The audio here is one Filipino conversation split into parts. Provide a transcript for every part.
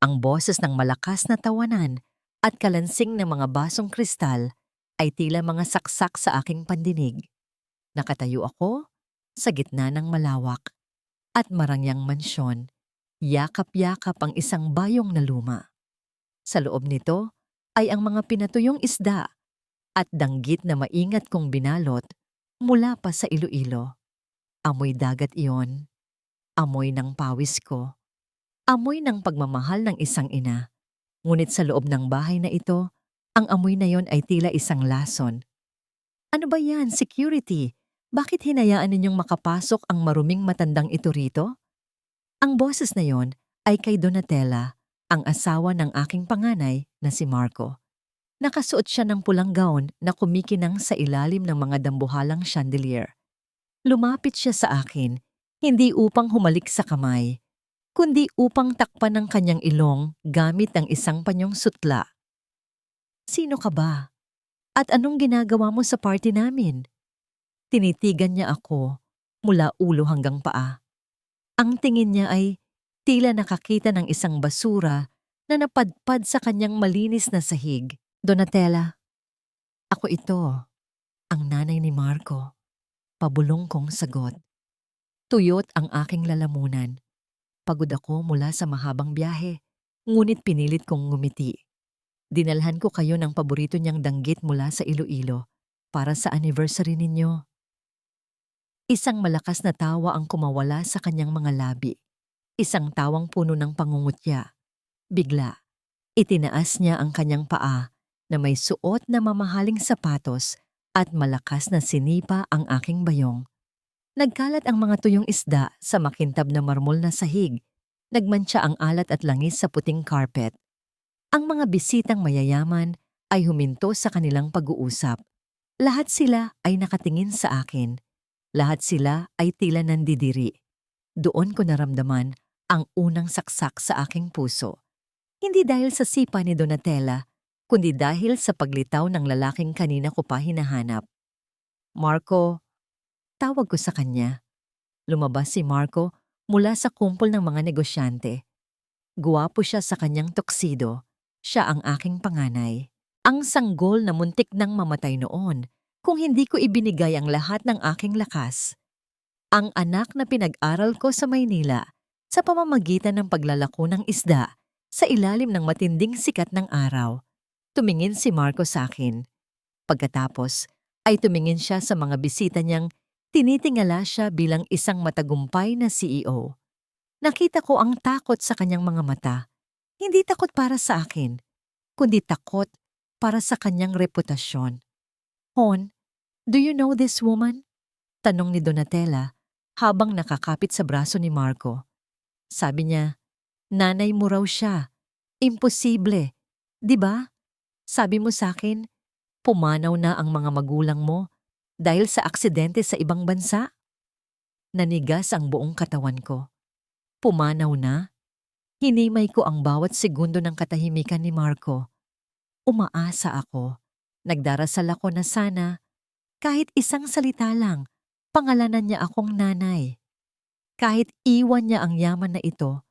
Ang boses ng malakas na tawanan at kalansing ng mga basong kristal ay tila mga saksak sa aking pandinig. Nakatayo ako sa gitna ng malawak at marangyang mansyon. Yakap-yakap ang isang bayong na luma. Sa loob nito ay ang mga pinatuyong isda at danggit na maingat kong binalot mula pa sa Iloilo. Amoy dagat iyon, amoy ng pawis ko, amoy ng pagmamahal ng isang ina. Ngunit sa loob ng bahay na ito, ang amoy na yon ay tila isang lason. Ano ba yan, security? Bakit hinayaan ninyong makapasok ang maruming matandang ito rito? Ang boses na yon ay kay Donatella, ang asawa ng aking panganay na si Marco. Nakasuot siya ng pulang gown na kumikinang sa ilalim ng mga dambuhalang chandelier. Lumapit siya sa akin, hindi upang humalik sa kamay, kundi upang takpan ng kanyang ilong gamit ang isang panyong sutla. Sino ka ba? At anong ginagawa mo sa party namin? Tinitigan niya ako mula ulo hanggang paa. Ang tingin niya ay tila nakakita ng isang basura na napadpad sa kanyang malinis na sahig. Donatella, ako ito, ang nanay ni Marco. Pabulong kong sagot. Tuyot ang aking lalamunan. Pagod ako mula sa mahabang biyahe, ngunit pinilit kong ngumiti. Dinalhan ko kayo ng paborito niyang danggit mula sa Iloilo para sa anniversary ninyo. Isang malakas na tawa ang kumawala sa kanyang mga labi. Isang tawang puno ng pangungutya. Bigla, itinaas niya ang kanyang paa na may suot na mamahaling sapatos at malakas na sinipa ang aking bayong. Nagkalat ang mga tuyong isda sa makintab na marmol na sahig. Nagmantsa ang alat at langis sa puting carpet. Ang mga bisitang mayayaman ay huminto sa kanilang pag-uusap. Lahat sila ay nakatingin sa akin. Lahat sila ay tila nandidiri. Doon ko naramdaman ang unang saksak sa aking puso. Hindi dahil sa sipa ni Donatella, kundi dahil sa paglitaw ng lalaking kanina ko pa hinahanap. Marco, tawag ko sa kanya. Lumabas si Marco mula sa kumpol ng mga negosyante. Guwapo siya sa kanyang tuxedo. Siya ang aking panganay. Ang sanggol na muntik nang mamatay noon kung hindi ko ibinigay ang lahat ng aking lakas. Ang anak na pinag-aral ko sa Maynila sa pamamagitan ng paglalako ng isda sa ilalim ng matinding sikat ng araw. Tumingin si Marco sa akin. Pagkatapos ay tumingin siya sa mga bisita niyang tinitingala siya bilang isang matagumpay na CEO. Nakita ko ang takot sa kanyang mga mata. Hindi takot para sa akin, kundi takot para sa kanyang reputasyon. Hon, do you know this woman? Tanong ni Donatella habang nakakapit sa braso ni Marco. Sabi niya, nanay mo raw siya. Imposible. Di ba? Sabi mo sa akin, pumanaw na ang mga magulang mo dahil sa aksidente sa ibang bansa? Nanigas ang buong katawan ko. Pumanaw na? Hinimay ko ang bawat segundo ng katahimikan ni Marco. Umaasa ako. Nagdarasal ako na sana, kahit isang salita lang, pangalanan niya akong nanay. Kahit iwan niya ang yaman na ito,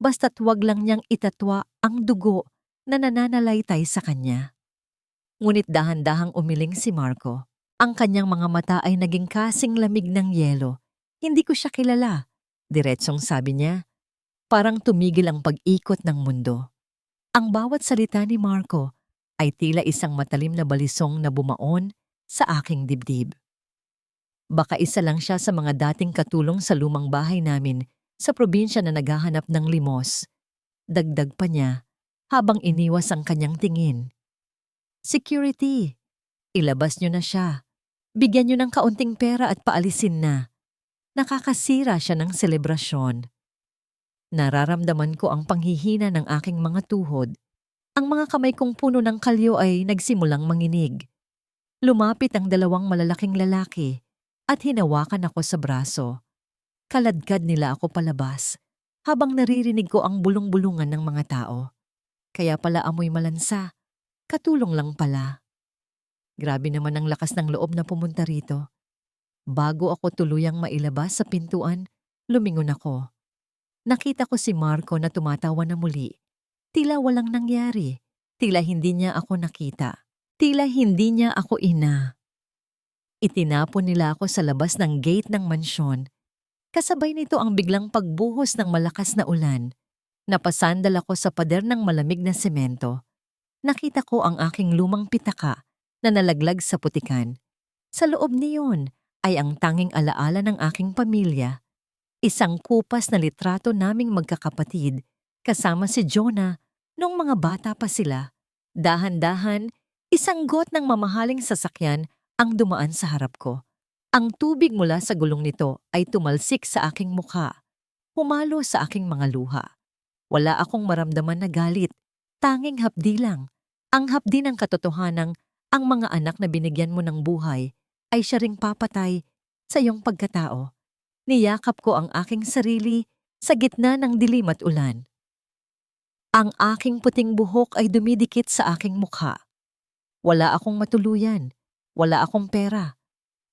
basta't wag lang niyang itatwa ang dugo na nananalaytay sa kanya. Ngunit dahan-dahang umiling si Marco. Ang kanyang mga mata ay naging kasing lamig ng yelo. Hindi ko siya kilala. Diretsong sabi niya, parang tumigil ang pag-ikot ng mundo. Ang bawat salita ni Marco ay tila isang matalim na balisong na bumaon sa aking dibdib. Baka isa lang siya sa mga dating katulong sa lumang bahay namin sa probinsya na naghahanap ng limos. Dagdag pa niya habang iniwas ang kanyang tingin. Security, ilabas niyo na siya. Bigyan niyo ng kaunting pera at paalisin na. Nakakasira siya ng selebrasyon. Nararamdaman ko ang panghihina ng aking mga tuhod. Ang mga kamay kong puno ng kalyo ay nagsimulang manginig. Lumapit ang dalawang malalaking lalaki at hinawakan ako sa braso. Kaladkad nila ako palabas habang naririnig ko ang bulong-bulungan ng mga tao. Kaya pala amoy malansa, katulong lang pala. Grabe naman ang lakas ng loob na pumunta rito. Bago ako tuluyang mailabas sa pintuan, lumingon ako. Nakita ko si Marco na tumatawa na muli. Tila walang nangyari. Tila hindi niya ako nakita. Tila hindi niya ako ina. Itinapon nila ako sa labas ng gate ng mansyon. Kasabay nito ang biglang pagbuhos ng malakas na ulan. Napasandal ako sa pader ng malamig na semento. Nakita ko ang aking lumang pitaka na nalaglag sa putikan. Sa loob niyon ay ang tanging alaala ng aking pamilya. Isang kupas na litrato naming magkakapatid kasama si Jonah nung mga bata pa sila. Dahan-dahan, isang got ng mamahaling sasakyan ang dumaan sa harap ko. Ang tubig mula sa gulong nito ay tumalsik sa aking mukha. Humalo sa aking mga luha. Wala akong maramdaman na galit. Tanging hapdi lang. Ang hapdi ng katotohanang ang mga anak na binigyan mo ng buhay ay siya ring papatay sa iyong pagkatao. Niyakap ko ang aking sarili sa gitna ng dilim at ulan. Ang aking puting buhok ay dumidikit sa aking mukha. Wala akong matuluyan. Wala akong pera.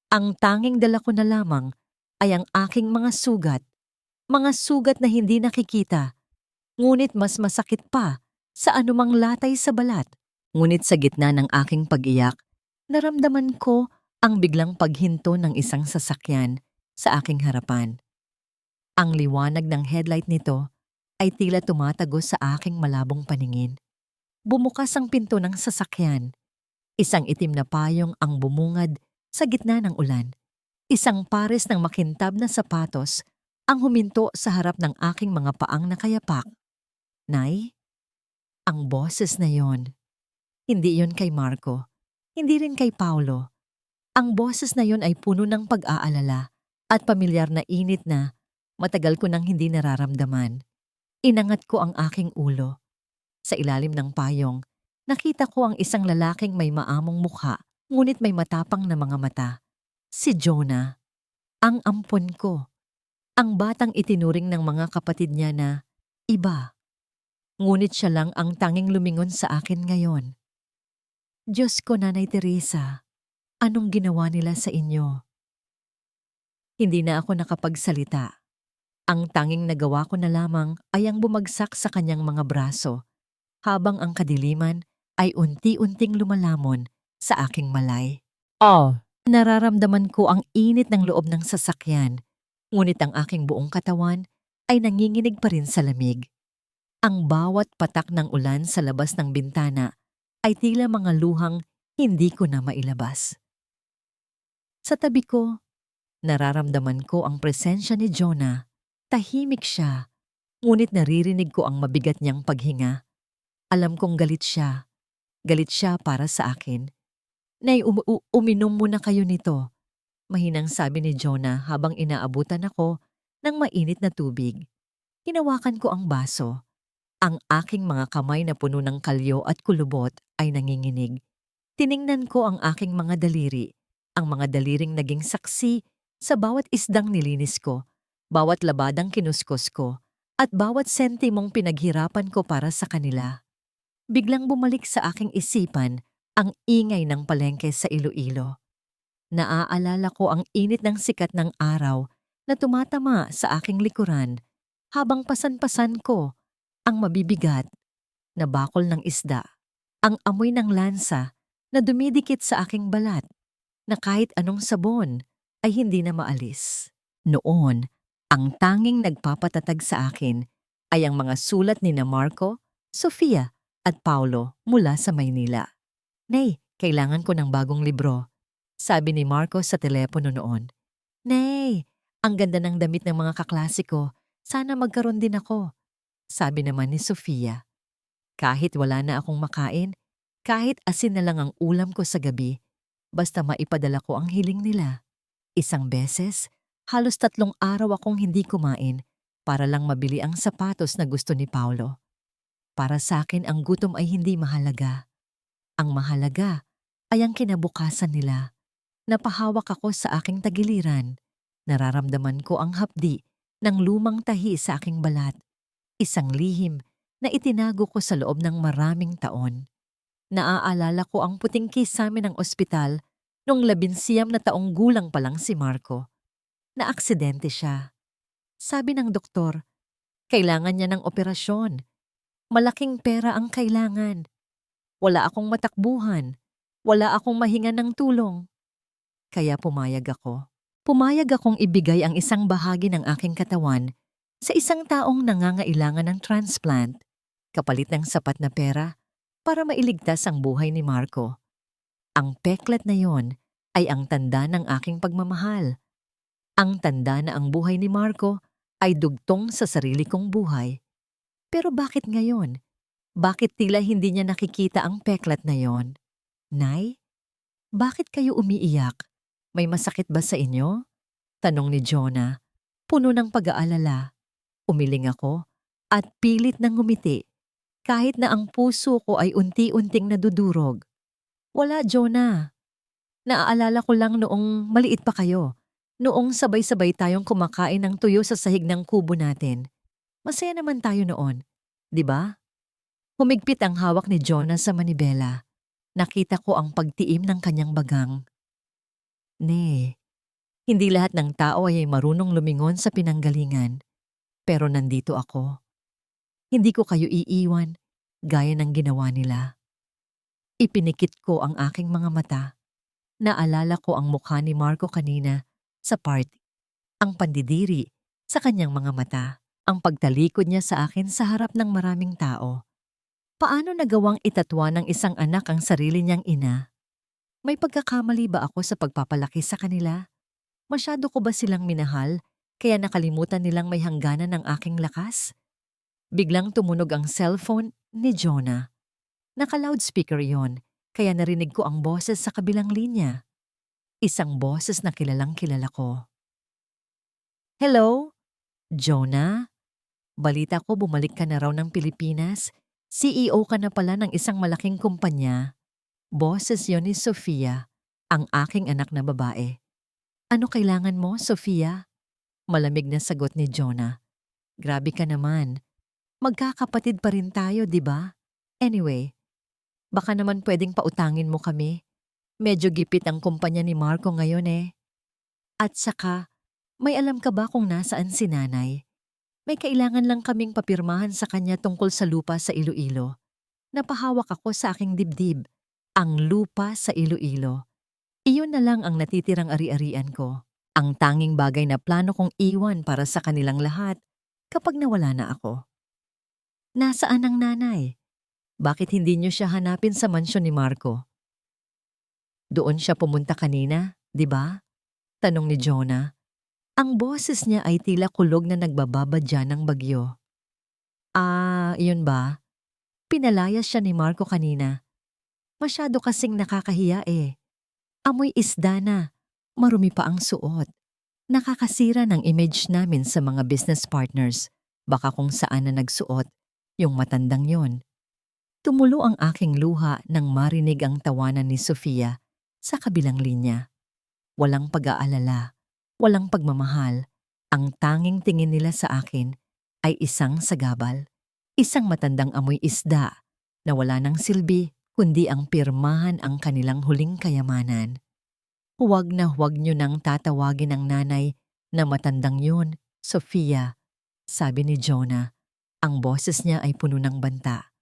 Ang tanging dala ko na lamang ay ang aking mga sugat. Mga sugat na hindi nakikita. Ngunit mas masakit pa sa anumang latay sa balat. Ngunit sa gitna ng aking pag-iyak, naramdaman ko ang biglang paghinto ng isang sasakyan sa aking harapan. Ang liwanag ng headlight nito ay tila tumatagos sa aking malabong paningin. Bumukas ang pinto ng sasakyan. Isang itim na payong ang bumungad sa gitna ng ulan. Isang pares ng makintab na sapatos ang huminto sa harap ng aking mga paang nakayapak. Nay, ang boses na yon. Hindi yon kay Marco. Hindi rin kay Paulo. Ang boses na yon ay puno ng pag-aalala at pamilyar na init na matagal ko nang hindi nararamdaman. Inangat ko ang aking ulo. Sa ilalim ng payong, nakita ko ang isang lalaking may maamong mukha, ngunit may matapang na mga mata. Si Jonah. Ang ampon ko. Ang batang itinuring ng mga kapatid niya na iba. Ngunit siya lang ang tanging lumingon sa akin ngayon. Diyos ko, Nanay Teresa, anong ginawa nila sa inyo? Hindi na ako nakapagsalita. Ang tanging nagawa ko na lamang ay ang bumagsak sa kanyang mga braso, habang ang kadiliman ay unti-unting lumalamon sa aking malay. Nararamdaman ko ang init ng loob ng sasakyan, ngunit ang aking buong katawan ay nanginginig pa rin sa lamig. Ang bawat patak ng ulan sa labas ng bintana ay tila mga luhang hindi ko na mailabas. Sa tabi ko, nararamdaman ko ang presensya ni Jonah. Tahimik siya, ngunit naririnig ko ang mabigat niyang paghinga. Alam kong galit siya. Galit siya para sa akin. Nay, uminom muna kayo nito. Mahinang sabi ni Jonah habang inaabutan ako ng mainit na tubig. Hinawakan ko ang baso. Ang aking mga kamay na puno ng kalyo at kulubot ay nanginginig. Tiningnan ko ang aking mga daliri. Ang mga daliring naging saksi sa bawat isdang nilinis ko, bawat labadang kinuskos ko, at bawat sentimong pinaghirapan ko para sa kanila. Biglang bumalik sa aking isipan ang ingay ng palengke sa Iloilo. Naaalala ko ang init ng sikat ng araw na tumatama sa aking likuran habang pasan-pasan ko ang mabibigat na bakol ng isda, ang amoy ng lansa na dumidikit sa aking balat na kahit anong sabon ay hindi na maalis. Noon, ang tanging nagpapatatag sa akin ay ang mga sulat ni na Marco, Sofia at Paulo mula sa Maynila. Nay, kailangan ko ng bagong libro, sabi ni Marco sa telepono noon. Nay, ang ganda ng damit ng mga kaklase ko. Sana magkaroon din ako, sabi naman ni Sofia. Kahit wala na akong makain, kahit asin na lang ang ulam ko sa gabi, basta maipadala ko ang hiling nila. Isang beses, halos 3 araw akong hindi kumain para lang mabili ang sapatos na gusto ni Paulo. Para sa akin ang gutom ay hindi mahalaga. Ang mahalaga ay ang kinabukasan nila. Napahawak ako sa aking tagiliran. Nararamdaman ko ang hapdi ng lumang tahi sa aking balat. Isang lihim na itinago ko sa loob ng maraming taon. Naaalala ko ang puting kisame ng ospital noong 19 na taong gulang pa lang si Marco. Naaksidente siya. Sabi ng doktor, kailangan niya ng operasyon. Malaking pera ang kailangan. Wala akong matakbuhan. Wala akong mahinga ng tulong. Kaya pumayag ako. Pumayag akong ibigay ang isang bahagi ng aking katawan sa isang taong nangangailangan ng transplant kapalit ng sapat na pera para mailigtas ang buhay ni Marco. Ang peklat na yon ay ang tanda ng aking pagmamahal. Ang tanda na ang buhay ni Marco ay dugtong sa sarili kong buhay. Pero bakit ngayon? Bakit tila hindi niya nakikita ang peklat na yon? Nay, bakit kayo umiiyak? May masakit ba sa inyo? Tanong ni Jonah, puno ng pag-aalala. Umiling ako at pilit ng ngumiti kahit na ang puso ko ay unti-unting nadudurog. Wala, Jonah. Naaalala ko lang noong maliit pa kayo. Noong sabay-sabay tayong kumakain ng tuyo sa sahig ng kubo natin. Masaya naman tayo noon, di ba? Humigpit ang hawak ni Jonah sa manibela. Nakita ko ang pagtiim ng kanyang bagang. Ne, hindi lahat ng tao ay marunong lumingon sa pinanggalingan. Pero nandito ako. Hindi ko kayo iiwan gaya ng ginawa nila. Ipinikit ko ang aking mga mata. Naalala ko ang mukha ni Marco kanina sa party. Ang pandidiri sa kanyang mga mata. Ang pagtalikod niya sa akin sa harap ng maraming tao. Paano nagawang itatwa ng isang anak ang sarili niyang ina? May pagkakamali ba ako sa pagpapalaki sa kanila? Masyado ko ba silang minahal kaya nakalimutan nilang may hangganan ng aking lakas? Biglang tumunog ang cellphone ni Jonah. Naka-loudspeaker yon, kaya narinig ko ang boses sa kabilang linya. Isang boses na kilalang kilala ko. Hello? Jonah? Balita ko bumalik ka na raw ng Pilipinas. CEO ka na pala ng isang malaking kumpanya. Boses yon ni Sofia, ang aking anak na babae. Ano kailangan mo, Sofia? Malamig na sagot ni Jonah. Grabe ka naman. Magkakapatid pa rin tayo, di ba? Anyway, baka naman pwedeng pautangin mo kami. Medyo gipit ang kumpanya ni Marco ngayon eh. At saka, may alam ka ba kung nasaan si nanay? May kailangan lang kaming papirmahan sa kanya tungkol sa lupa sa Iloilo. Napahawak ako sa aking dibdib. Ang lupa sa Iloilo. Iyon na lang ang natitirang ari-arian ko. Ang tanging bagay na plano kong iwan para sa kanilang lahat kapag nawala na ako. Nasaan ang nanay? Bakit hindi niyo siya hanapin sa mansyon ni Marco? Doon siya pumunta kanina, di ba? Tanong ni Jonah. Ang boses niya ay tila kulog na nagbababadya ng bagyo. Iyon ba? Pinalayas siya ni Marco kanina. Masyado kasing nakakahiya eh. Amoy isda na. Marumi pa ang suot. Nakakasira ng image namin sa mga business partners. Baka kung saan na nagsuot, yung matandang yon. Tumulo ang aking luha nang marinig ang tawanan ni Sofia sa kabilang linya. Walang pag-aalala, walang pagmamahal. Ang tanging tingin nila sa akin ay isang sagabal. Isang matandang amoy isda na wala ng silbi kundi ang pirmahan ang kanilang huling kayamanan. Huwag na huwag niyo nang tatawagin ang nanay na matandang yun, Sofia, sabi ni Jonah. Ang boses niya ay puno ng banta.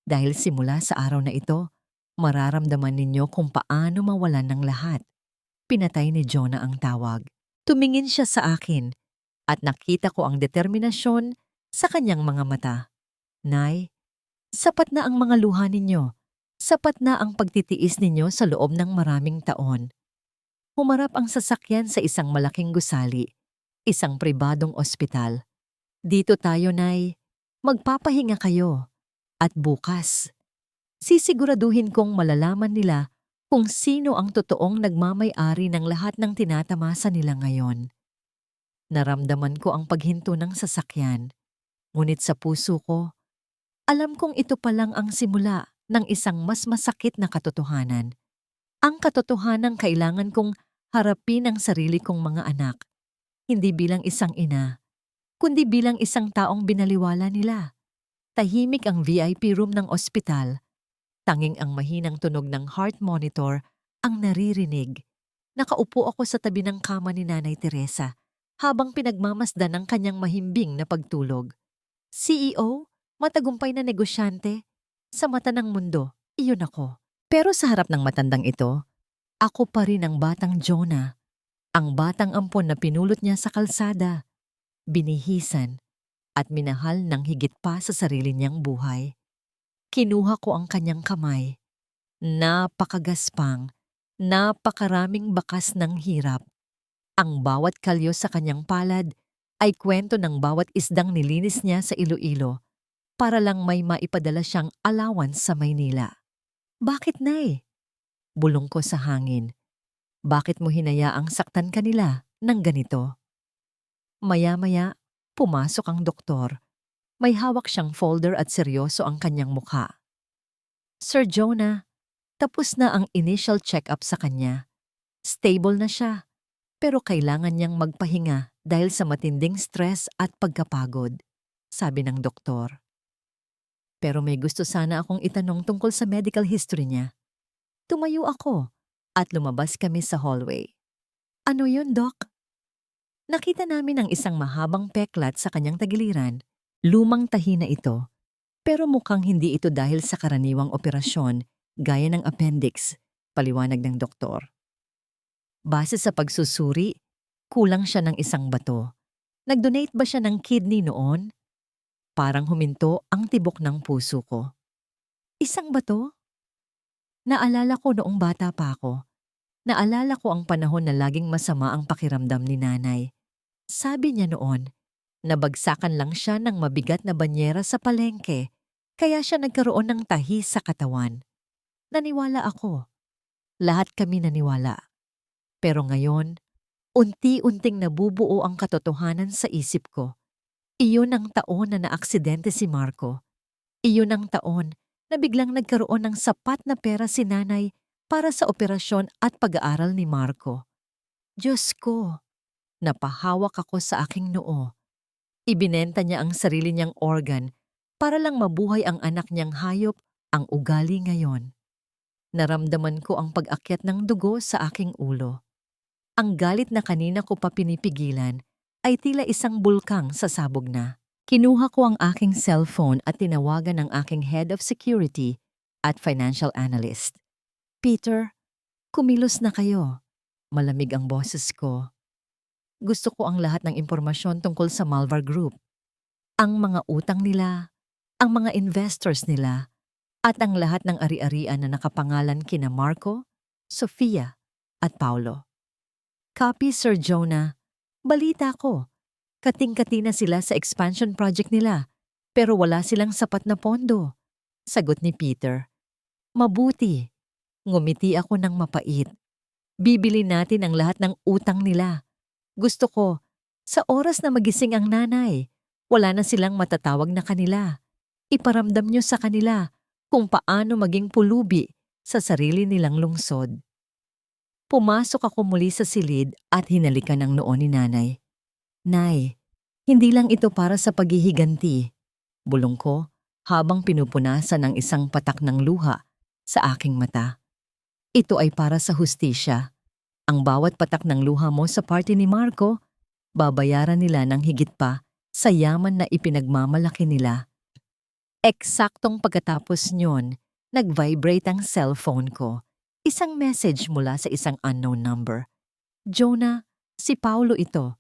Dahil simula sa araw na ito, mararamdaman ninyo kung paano mawalan ng lahat. Pinatay ni Jonah ang tawag. Tumingin siya sa akin at nakita ko ang determinasyon sa kanyang mga mata. Nay, sapat na ang mga luha ninyo. Sapat na ang pagtitiis ninyo sa loob ng maraming taon. Humarap ang sasakyan sa isang malaking gusali, isang pribadong ospital. Dito tayo, Nay. Magpapahinga kayo. At bukas, sisiguraduhin kong malalaman nila kung sino ang totoong nagmamay-ari ng lahat ng tinatamasa nila ngayon. Naramdaman ko ang paghinto ng sasakyan. Ngunit sa puso ko, alam kong ito pa lang ang simula ng isang mas masakit na katotohanan. Ang katotohanang kailangan kong harapin ang sarili kong mga anak, hindi bilang isang ina, kundi bilang isang taong binaliwala nila. Tahimik ang VIP room ng ospital. Tanging ang mahinang tunog ng heart monitor ang naririnig. Nakaupo ako sa tabi ng kama ni Nanay Teresa habang pinagmamasdan ang kanyang mahimbing na pagtulog. CEO, matagumpay na negosyante. Sa mata ng mundo, iyon ako. Pero sa harap ng matandang ito, ako pa rin ang batang Jonah. Ang batang ampon na pinulot niya sa kalsada, binihisan, at minahal ng higit pa sa sarili niyang buhay. Kinuha ko ang kanyang kamay. Napakagaspang, napakaraming bakas ng hirap. Ang bawat kalyo sa kanyang palad ay kwento ng bawat isdang nilinis niya sa Iloilo para lang may maipadala siyang allowance sa Maynila. Bakit, Nay? Bulong ko sa hangin. Bakit mo hinayaang saktan kanila ng ganito? Maya-maya, pumasok ang doktor. May hawak siyang folder at seryoso ang kanyang mukha. Sir Jonah, tapos na ang initial check-up sa kanya. Stable na siya, pero kailangan niyang magpahinga dahil sa matinding stress at pagkapagod, sabi ng doktor. Pero may gusto sana akong itanong tungkol sa medical history niya. Tumayo ako at lumabas kami sa hallway. Ano yun, Doc? Nakita namin ang isang mahabang peklat sa kanyang tagiliran. Lumang tahi na ito, pero mukhang hindi ito dahil sa karaniwang operasyon gaya ng appendix, paliwanag ng doktor. Base sa pagsusuri, kulang siya ng isang bato. Nag-donate ba siya ng kidney noon? Parang huminto ang tibok ng puso ko. Isang bato? Naalala ko noong bata pa ako. Naalala ko ang panahon na laging masama ang pakiramdam ni nanay. Sabi niya noon, nabagsakan lang siya ng mabigat na banyera sa palengke, kaya siya nagkaroon ng tahi sa katawan. Naniwala ako. Lahat kami naniwala. Pero ngayon, unti-unting nabubuo ang katotohanan sa isip ko. Iyon ang taon na naaksidente si Marco. Iyon ang taon na biglang nagkaroon ng sapat na pera si nanay para sa operasyon at pag-aaral ni Marco. Diyos ko, napahawak ako sa aking noo. Ibinenta niya ang sarili niyang organ para lang mabuhay ang anak niyang hayop, ang ugali ngayon. Naramdaman ko ang pag-akyat ng dugo sa aking ulo. Ang galit na kanina ko pa pinipigilan ay tila isang bulkang sasabog na. Kinuha ko ang aking cellphone at tinawagan ang aking head of security at financial analyst. Peter, kumilos na kayo. Malamig ang boses ko. Gusto ko ang lahat ng impormasyon tungkol sa Malvar Group. Ang mga utang nila, ang mga investors nila, at ang lahat ng ari-arian na nakapangalan kina Marco, Sofia, at Paulo. Copy, Sir Jonah. Balita ko. Kating-kati na sila sa expansion project nila, pero wala silang sapat na pondo. Sagot ni Peter. Mabuti. Ngumiti ako ng mapait. Bibili natin ang lahat ng utang nila. Gusto ko, sa oras na magising ang nanay, wala na silang matatawag na kanila. Iparamdam niyo sa kanila kung paano maging pulubi sa sarili nilang lungsod. Pumasok ako muli sa silid at hinalikan ang noo ni nanay. Nay, hindi lang ito para sa paghihiganti. Bulong ko habang pinupunasan ng isang patak ng luha sa aking mata. Ito ay para sa hustisya. Ang bawat patak ng luha mo sa party ni Marco, babayaran nila ng higit pa sa yaman na ipinagmamalaki nila. Eksaktong pagkatapos nyon, nag-vibrate ang cellphone ko. Isang message mula sa isang unknown number. Jonah, si Paulo ito.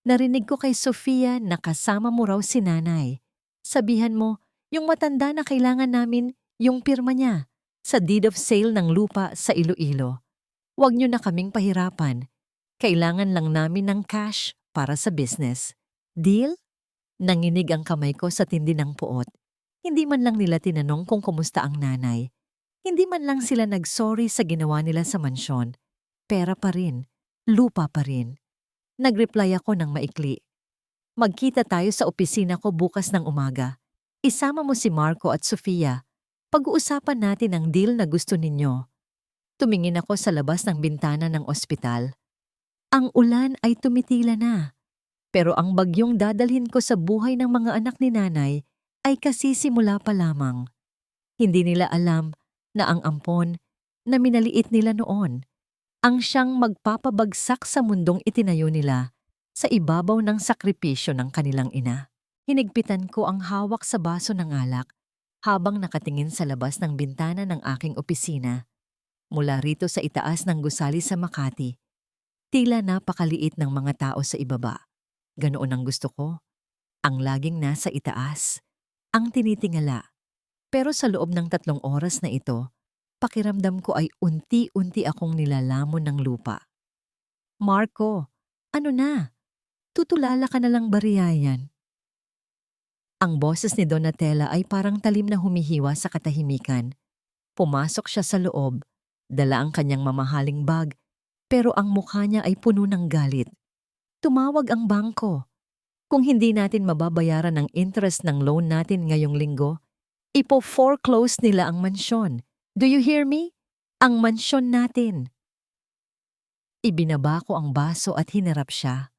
Narinig ko kay Sofia na kasama mo raw si nanay. Sabihan mo, yung matanda na kailangan namin, yung pirma niya, sa deed of sale ng lupa sa Iloilo. Huwag niyo na kaming pahirapan. Kailangan lang namin ng cash para sa business. Deal? Nanginig ang kamay ko sa tindi ng puot. Hindi man lang nila tinanong kung kumusta ang nanay. Hindi man lang sila nag-sorry sa ginawa nila sa mansyon. Pera pa rin. Lupa pa rin. Nag-reply ako ng maikli. Magkita tayo sa opisina ko bukas ng umaga. Isama mo si Marco at Sofia. Pag-uusapan natin ang deal na gusto ninyo. Tumingin ako sa labas ng bintana ng ospital. Ang ulan ay tumitila na. Pero ang bagyong dadalhin ko sa buhay ng mga anak ni nanay ay kasisimula pa lamang. Hindi nila alam na ang ampon na minaliit nila noon ang siyang magpapabagsak sa mundong itinayo nila sa ibabaw ng sakripisyo ng kanilang ina. Hinigpitan ko ang hawak sa baso ng alak habang nakatingin sa labas ng bintana ng aking opisina. Mula rito sa itaas ng gusali sa Makati, tila napakaliit ng mga tao sa ibaba. Ganoon ang gusto ko. Ang laging nasa itaas, ang tinitingala. Pero sa loob ng 3 oras na ito, pakiramdam ko ay unti-unti akong nilalamon ng lupa. Marco, ano na? Tutulala ka na lang ba riyayan? Ang boses ni Donatella ay parang talim na humihiwa sa katahimikan. Pumasok siya sa loob, dala ang kanyang mamahaling bag, pero ang mukha niya ay puno ng galit. Tumawag ang bangko. Kung hindi natin mababayaran ang interest ng loan natin ngayong linggo, ipo-foreclose nila ang mansyon. Do you hear me? Ang mansyon natin. Ibinaba ko ang baso at hinarap siya.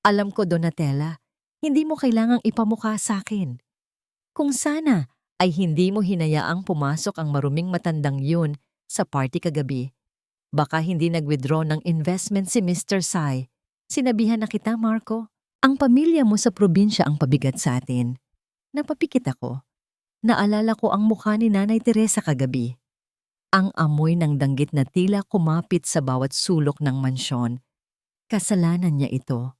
Alam ko, Donatella, hindi mo kailangang ipamukha sa akin. Kung sana ay hindi mo hinayaang pumasok ang maruming matandang yun sa party kagabi, baka hindi nag-withdraw ng investment si Mr. Sai. Sinabihan na kita, Marco. Ang pamilya mo sa probinsya ang pabigat sa atin. Napapikit ako. Naalala ko ang mukha ni Nanay Teresa kagabi. Ang amoy ng danggit na tila kumapit sa bawat sulok ng mansyon. Kasalanan niya ito.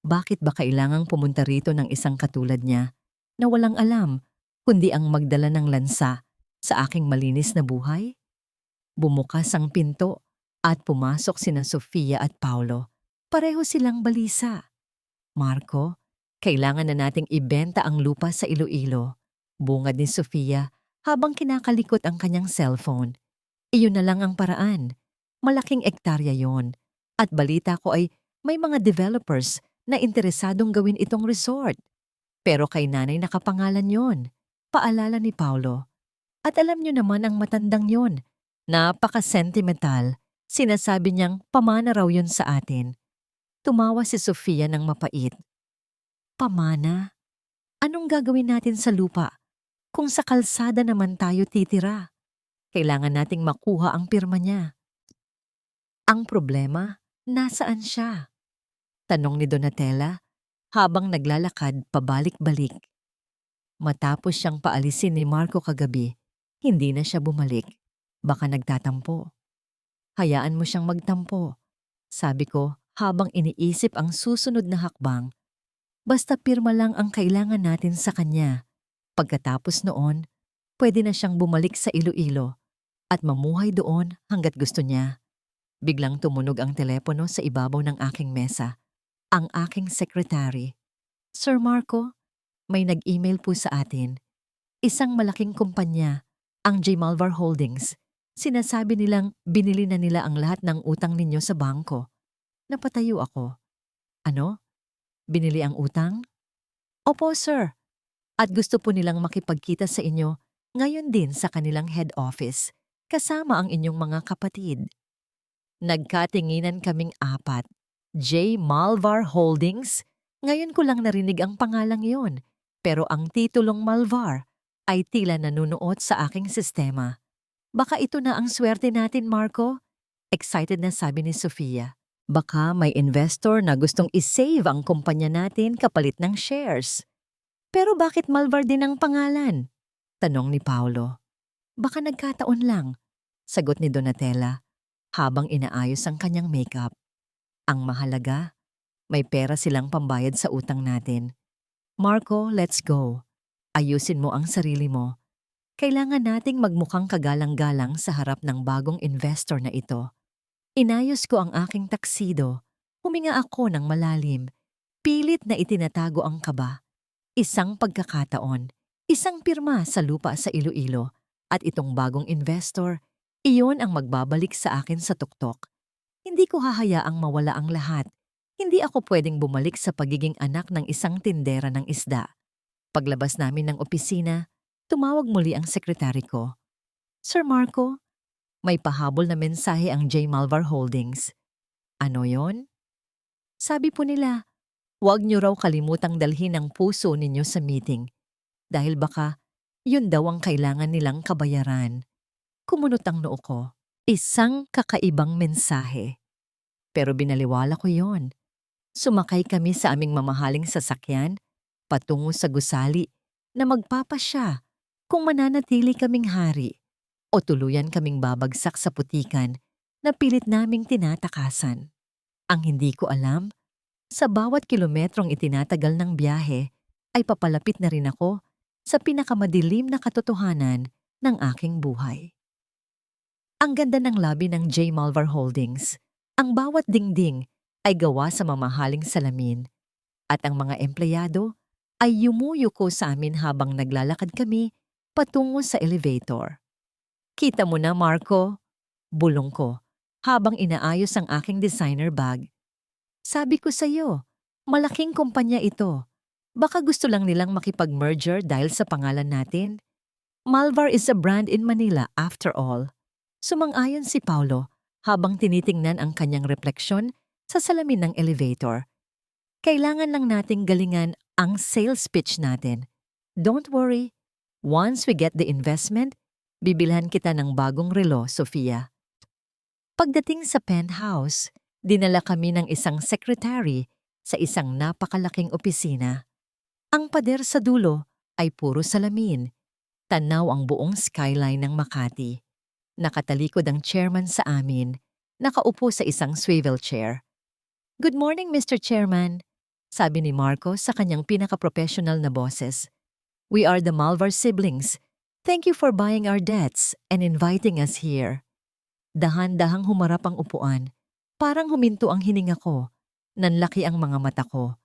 Bakit ba kailangang pumunta rito ng isang katulad niya na walang alam kundi ang magdala ng lansa sa aking malinis na buhay? Bumukas ang pinto at pumasok sina Sofia at Paulo. Pareho silang balisa. Marco, kailangan na nating ibenta ang lupa sa Iloilo. Bungad ni Sofia habang kinakalikot ang kanyang cellphone. Iyon na lang ang paraan. Malaking ektarya yon. At balita ko ay may mga developers na interesadong gawin itong resort. Pero kay nanay nakapangalan yon. Paalala ni Paulo. At alam niyo naman ang matandang yon. Napaka-sentimental. Sinasabi niyang pamana raw yun sa atin. Tumawa si Sofia ng mapait. Pamana? Anong gagawin natin sa lupa? Kung sa kalsada naman tayo titira. Kailangan nating makuha ang pirma niya. Ang problema, nasaan siya? Tanong ni Donatella habang naglalakad pabalik-balik. Matapos siyang paalisin ni Marco kagabi, hindi na siya bumalik. Baka nagtatampo. Hayaan mo siyang magtampo, sabi ko habang iniisip ang susunod na hakbang. Basta pirma lang ang kailangan natin sa kanya. Pagkatapos noon, pwede na siyang bumalik sa Iloilo at mamuhay doon hanggat gusto niya. Biglang tumunog ang telepono sa ibabaw ng aking mesa. Ang aking sekretary. Sir Marco, may nag-email po sa atin. Isang malaking kumpanya, ang J. Malvar Holdings. Sinasabi nilang binili na nila ang lahat ng utang ninyo sa bangko. Napatayo ako. Ano? Binili ang utang? Opo, sir. At gusto po nilang makipagkita sa inyo ngayon din sa kanilang head office, kasama ang inyong mga kapatid. Nagkatinginan kaming apat. J. Malvar Holdings? Ngayon ko lang narinig ang pangalang yon, pero ang titulong Malvar ay tila nanunuot sa aking sistema. Baka ito na ang swerte natin, Marco? Excited na sabi ni Sofia. Baka may investor na gustong isave ang kumpanya natin kapalit ng shares. Pero bakit Malvar din ang pangalan? Tanong ni Paulo. Baka nagkataon lang, sagot ni Donatella habang inaayos ang kanyang makeup. Ang mahalaga, may pera silang pambayad sa utang natin. Marco, let's go. Ayusin mo ang sarili mo. Kailangan nating magmukhang kagalang-galang sa harap ng bagong investor na ito. Inayos ko ang aking taksido. Huminga ako ng malalim. Pilit na itinatago ang kaba. Isang pagkakataon, isang pirma sa lupa sa Iloilo, at itong bagong investor, iyon ang magbabalik sa akin sa tuktok. Hindi ko hahayaang mawala ang lahat. Hindi ako pwedeng bumalik sa pagiging anak ng isang tindera ng isda. Paglabas namin ng opisina, tumawag muli ang sekretary ko. Sir Marco, may pahabol na mensahe ang J. Malvar Holdings. Ano yon? Sabi po nila, huwag niyo raw kalimutang dalhin ang puso ninyo sa meeting. Dahil baka, yun daw ang kailangan nilang kabayaran. Kumunot ang noo ko. Isang kakaibang mensahe. Pero binaliwala ko yon. Sumakay kami sa aming mamahaling sasakyan. patungo sa gusali na magpapasya kung mananatili kaming hari o tuluyan kaming babagsak sa putikan na pilit naming tinatakasan. Ang hindi ko alam, sa bawat kilometrong itinatagal ng biyahe ay papalapit na rin ako sa pinakamadilim na katotohanan ng aking buhay. Ang ganda ng lobby ng J. Malvar Holdings. Ang bawat dingding ay gawa sa mamahaling salamin at ang mga empleyado ay yumuyuko sa amin habang naglalakad kami patungo sa elevator. Kita mo na, Marco, bulong ko habang inaayos ang aking designer bag. Sabi ko sa iyo, malaking kumpanya ito. Baka gusto lang nilang makipag-merger dahil sa pangalan natin. Malvar is a brand in Manila after all. Sumang-ayon si Paulo habang tinitingnan ang kanyang refleksyon sa salamin ng elevator. Kailangan lang nating galingan ang sales pitch natin. Don't worry. Once we get the investment, bibilhan kita ng bagong relo, Sofia. Pagdating sa penthouse, dinala kami ng isang secretary sa isang napakalaking opisina. Ang pader sa dulo ay puro salamin. Tanaw ang buong skyline ng Makati. Nakatalikod ang chairman sa amin, nakaupo sa isang swivel chair. "Good morning, Mr. Chairman," sabi ni Marco sa kanyang pinaka-professional na boses. "We are the Malvar siblings. Thank you for buying our debts and inviting us here." Dahan-dahang humarap ang upuan. Parang huminto ang hininga ko. Nanlaki ang mga mata ko.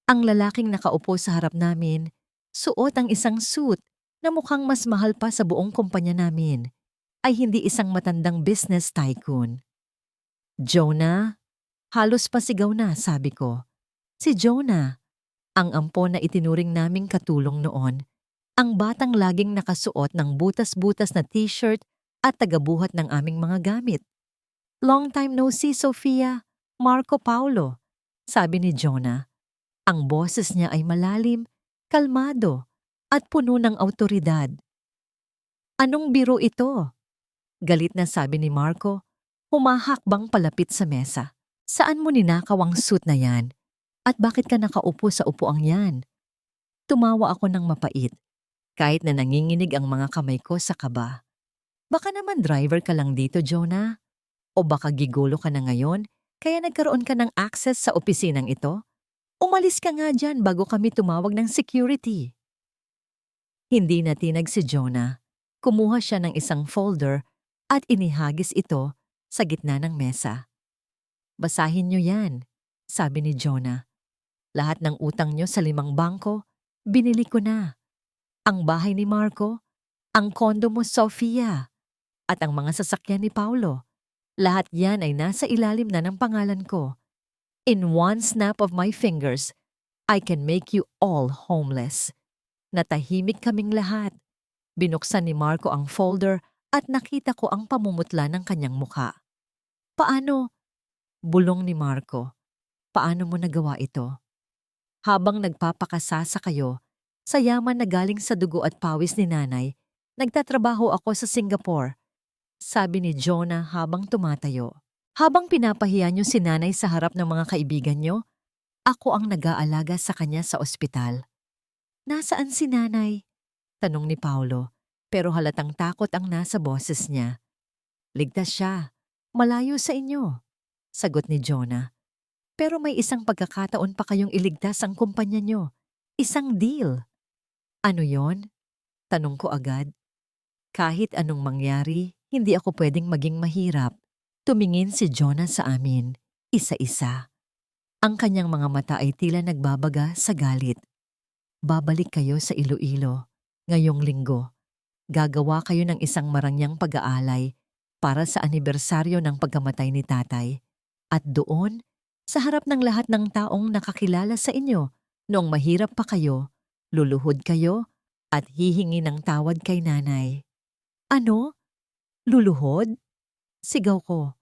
Ang lalaking nakaupo sa harap namin, suot ang isang suit na mukhang mas mahal pa sa buong kumpanya namin, ay hindi isang matandang business tycoon. "Jonah?" Halos pasigaw na, sabi ko. Si Jonah, ang ampon na itinuring naming katulong noon. Ang batang laging nakasuot ng butas-butas na t-shirt at tagabuhat ng aming mga gamit. "Long time no see, Sofia. Marco Paulo," sabi ni Jonah. Ang boses niya ay malalim, kalmado, at puno ng awtoridad. "Anong biro ito?" Galit na sabi ni Marco, humahakbang palapit sa mesa. "Saan mo ninakaw ang suit na yan? At bakit ka nakaupo sa upuang yan?" Tumawa ako ng mapait, kahit na nanginginig ang mga kamay ko sa kaba. "Baka naman driver ka lang dito, Jonah? O baka gigulo ka na ngayon, kaya nagkaroon ka ng access sa opisinang ito? Umalis ka nga dyan bago kami tumawag ng security." Hindi natinag si Jonah. Kumuha siya ng isang folder at inihagis ito sa gitna ng mesa. "Basahin niyo yan," sabi ni Jonah. "Lahat ng utang niyo sa 5 bangko, binili ko na. Ang bahay ni Marco, ang kondo mo, Sofia, at ang mga sasakyan ni Paulo. Lahat yan ay nasa ilalim na ng pangalan ko. In one snap of my fingers, I can make you all homeless." Natahimik kaming lahat. Binuksan ni Marco ang folder at nakita ko ang pamumutla ng kanyang mukha. "Paano?" Bulong ni Marco. "Paano mo nagawa ito? Habang nagpapakasasa kayo, sa yaman na galing sa dugo at pawis ni nanay, nagtatrabaho ako sa Singapore," sabi ni Jonah habang tumatayo. "Habang pinapahiya niyo si nanay sa harap ng mga kaibigan niyo, ako ang nag-aalaga sa kanya sa ospital." "Nasaan si nanay?" tanong ni Paulo, pero halatang takot ang nasa boses niya. "Ligtas siya. Malayo sa inyo," sagot ni Jonah. "Pero may isang pagkakataon pa kayong iligtas ang kumpanya niyo. Isang deal." "Ano yon?" tanong ko agad. Kahit anong mangyari, hindi ako pwedeng maging mahirap. Tumingin si Jonah sa amin, isa-isa. Ang kanyang mga mata ay tila nagbabaga sa galit. "Babalik kayo sa Iloilo ngayong linggo. Gagawa kayo ng isang marangyang pag-aalay para sa anibersaryo ng pagkamatay ni tatay. At doon, sa harap ng lahat ng taong nakakilala sa inyo, noong mahirap pa kayo, luluhod kayo at hihingi ng tawad kay nanay." "Ano? Luluhod?" Sigaw ko.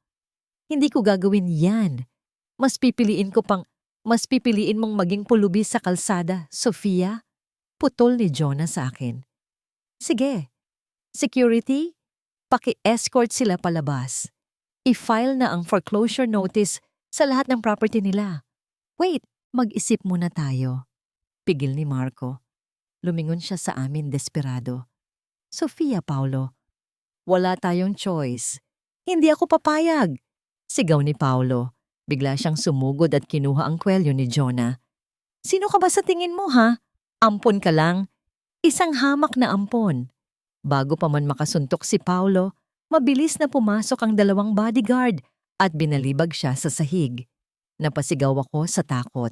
"Hindi ko gagawin yan. Mas pipiliin mong maging pulubi sa kalsada, Sofia," putol ni Jonah sa akin. "Sige, security, paki-escort sila palabas. I-file na ang foreclosure notice sa lahat ng property nila. Wait, mag-isip muna tayo. Pigil ni Marco. Lumingon siya sa amin desperado. Sofia, Paulo, wala tayong choice. Hindi ako papayag. Sigaw ni Paulo. Bigla siyang sumugod at kinuha ang kwelyo ni Jonah. Sino ka ba sa tingin mo, ha? Ampon ka lang. Isang hamak na ampon. Bago pa man makasuntok si Paulo, mabilis na pumasok ang dalawang bodyguard at binalibag siya sa sahig. Napasigaw ako sa takot.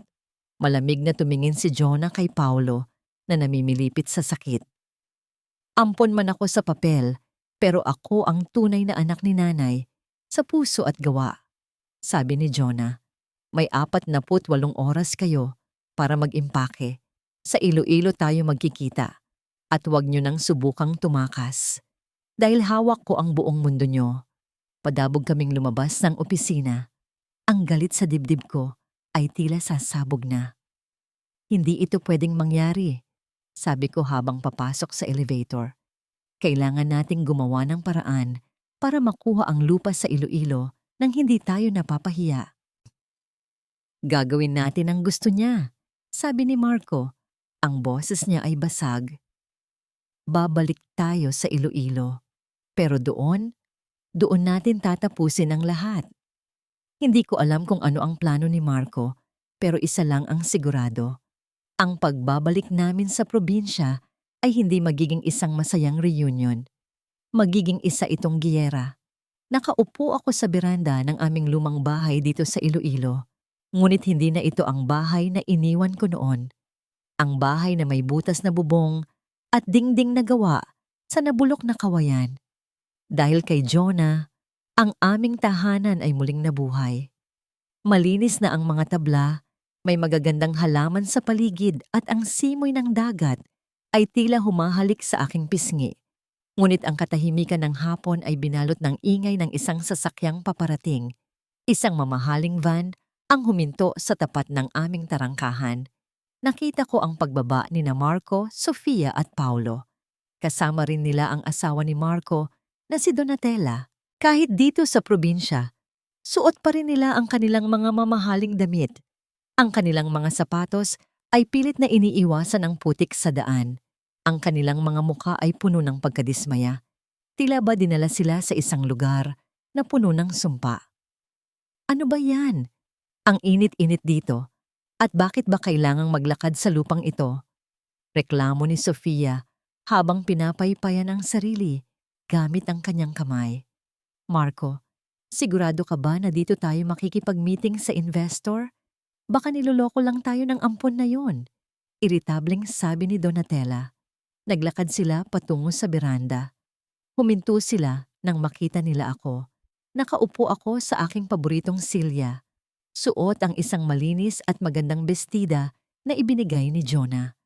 Malamig na tumingin si Jonah kay Paulo na namimilipit sa sakit. Ampon man ako sa papel, pero ako ang tunay na anak ni nanay, sa puso at gawa. Sabi ni Jonah, may 48 oras kayo para mag-impake. Sa Iloilo tayo magkikita at huwag nyo nang subukang tumakas. Dahil hawak ko ang buong mundo nyo. Padabog kaming lumabas ng opisina. Ang galit sa dibdib ko ay tila sasabog na. Hindi ito pwedeng mangyari, sabi ko habang papasok sa elevator. Kailangan nating gumawa ng paraan para makuha ang lupa sa Iloilo nang hindi tayo napapahiya. Gagawin natin ang gusto niya, sabi ni Marco. Ang boses niya ay basag. Babalik tayo sa Iloilo. Pero doon natin tatapusin ang lahat. Hindi ko alam kung ano ang plano ni Marco, pero isa lang ang sigurado. Ang pagbabalik namin sa probinsya ay hindi magiging isang masayang reunion. Magiging isa itong giyera. Nakaupo ako sa beranda ng aming lumang bahay dito sa Iloilo. Ngunit hindi na ito ang bahay na iniwan ko noon. Ang bahay na may butas na bubong at dingding na gawa sa nabulok na kawayan. Dahil kay Jonah, ang aming tahanan ay muling nabuhay. Malinis na ang mga tabla, may magagandang halaman sa paligid at ang simoy ng dagat ay tila humahalik sa aking pisngi. Ngunit ang katahimikan ng hapon ay binalot ng ingay ng isang sasakyang paparating. Isang mamahaling van ang huminto sa tapat ng aming tarangkahan. Nakita ko ang pagbaba ni na Marco, Sofia at Paulo. Kasama rin nila ang asawa ni Marco na si Donatella. Kahit dito sa probinsya, suot pa rin nila ang kanilang mga mamahaling damit. Ang kanilang mga sapatos ay pilit na iniiwasan ng putik sa daan. Ang kanilang mga muka ay puno ng pagkadismaya. Tila ba dinala sila sa isang lugar na puno ng sumpa. Ano ba yan? Ang init-init dito. At bakit ba kailangang maglakad sa lupang ito? Reklamo ni Sofia habang pinapaypayan ang sarili gamit ang kanyang kamay. Marco, sigurado ka ba na dito tayo makikipag-meeting sa investor? Baka niloloko lang tayo ng ampon na yun. Iritableng sabi ni Donatella. Naglakad sila patungo sa beranda. Huminto sila nang makita nila ako. Nakaupo ako sa aking paboritong silya. Suot ang isang malinis at magandang bestida na ibinigay ni Jonah.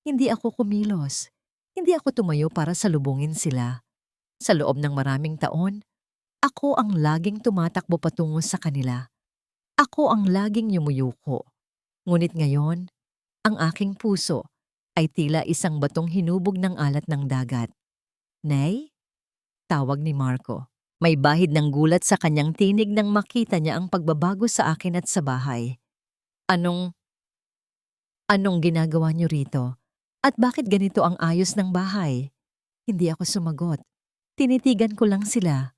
Hindi ako kumilos. Hindi ako tumayo para salubungin sila. Sa loob ng maraming taon, ako ang laging tumatakbo patungo sa kanila. Ako ang laging yumuyuko. Ngunit ngayon, ang aking puso ay tila isang batong hinubog ng alat ng dagat. Nay? Tawag ni Marco. May bahid ng gulat sa kanyang tinig nang makita niya ang pagbabago sa akin at sa bahay. Anong ginagawa niyo rito? At bakit ganito ang ayos ng bahay? Hindi ako sumagot. Tinitigan ko lang sila,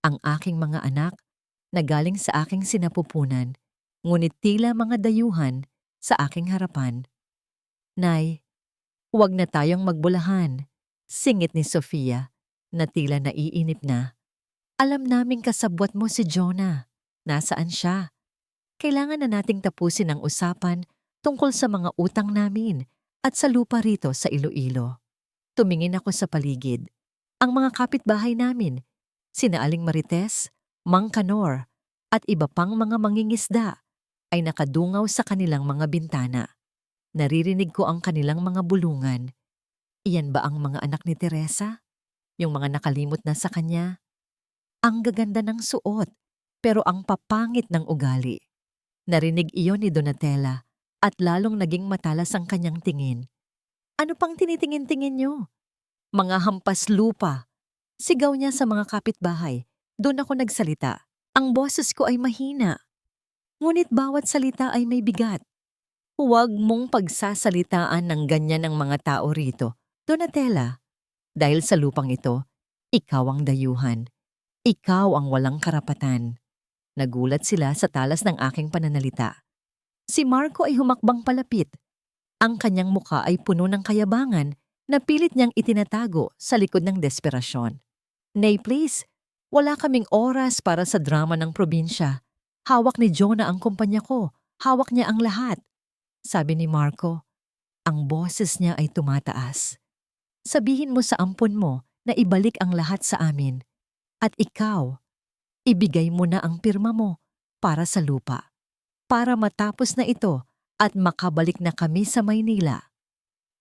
ang aking mga anak, na galing sa aking sinapupunan, ngunit tila mga dayuhan sa aking harapan. Nay, huwag na tayong magbulahan, singit ni Sofia, na tila naiinip na. Alam naming kasabwat mo si Jonah. Nasaan siya? Kailangan na nating tapusin ang usapan tungkol sa mga utang namin at sa lupa rito sa Iloilo. Tumingin ako sa paligid. Ang mga kapitbahay namin, sina Aling Marites, Mang Kanor, at iba pang mga mangingisda ay nakadungaw sa kanilang mga bintana. Naririnig ko ang kanilang mga bulungan. Iyan ba ang mga anak ni Teresa? Yung mga nakalimot na sa kanya? Ang gaganda ng suot, pero ang papangit ng ugali. Narinig iyon ni Donatella at lalong naging matalas ang kanyang tingin. Ano pang tinitingin-tingin niyo? Mga hampas lupa. Sigaw niya sa mga kapitbahay. Doon ako nagsalita. Ang boses ko ay mahina. Ngunit bawat salita ay may bigat. Huwag mong pagsasalitaan ng ganyan ng mga tao rito, Donatella. Dahil sa lupang ito, ikaw ang dayuhan. Ikaw ang walang karapatan. Nagulat sila sa talas ng aking pananalita. Si Marco ay humakbang palapit. Ang kanyang muka ay puno ng kayabangan na pilit niyang itinatago sa likod ng desperasyon. Nay, please, wala kaming oras para sa drama ng probinsya. Hawak ni Jonah ang kumpanya ko. Hawak niya ang lahat. Sabi ni Marco. Ang boses niya ay tumataas. Sabihin mo sa ampon mo na ibalik ang lahat sa amin. At ikaw, ibigay mo na ang pirma mo para sa lupa. Para matapos na ito at makabalik na kami sa Maynila.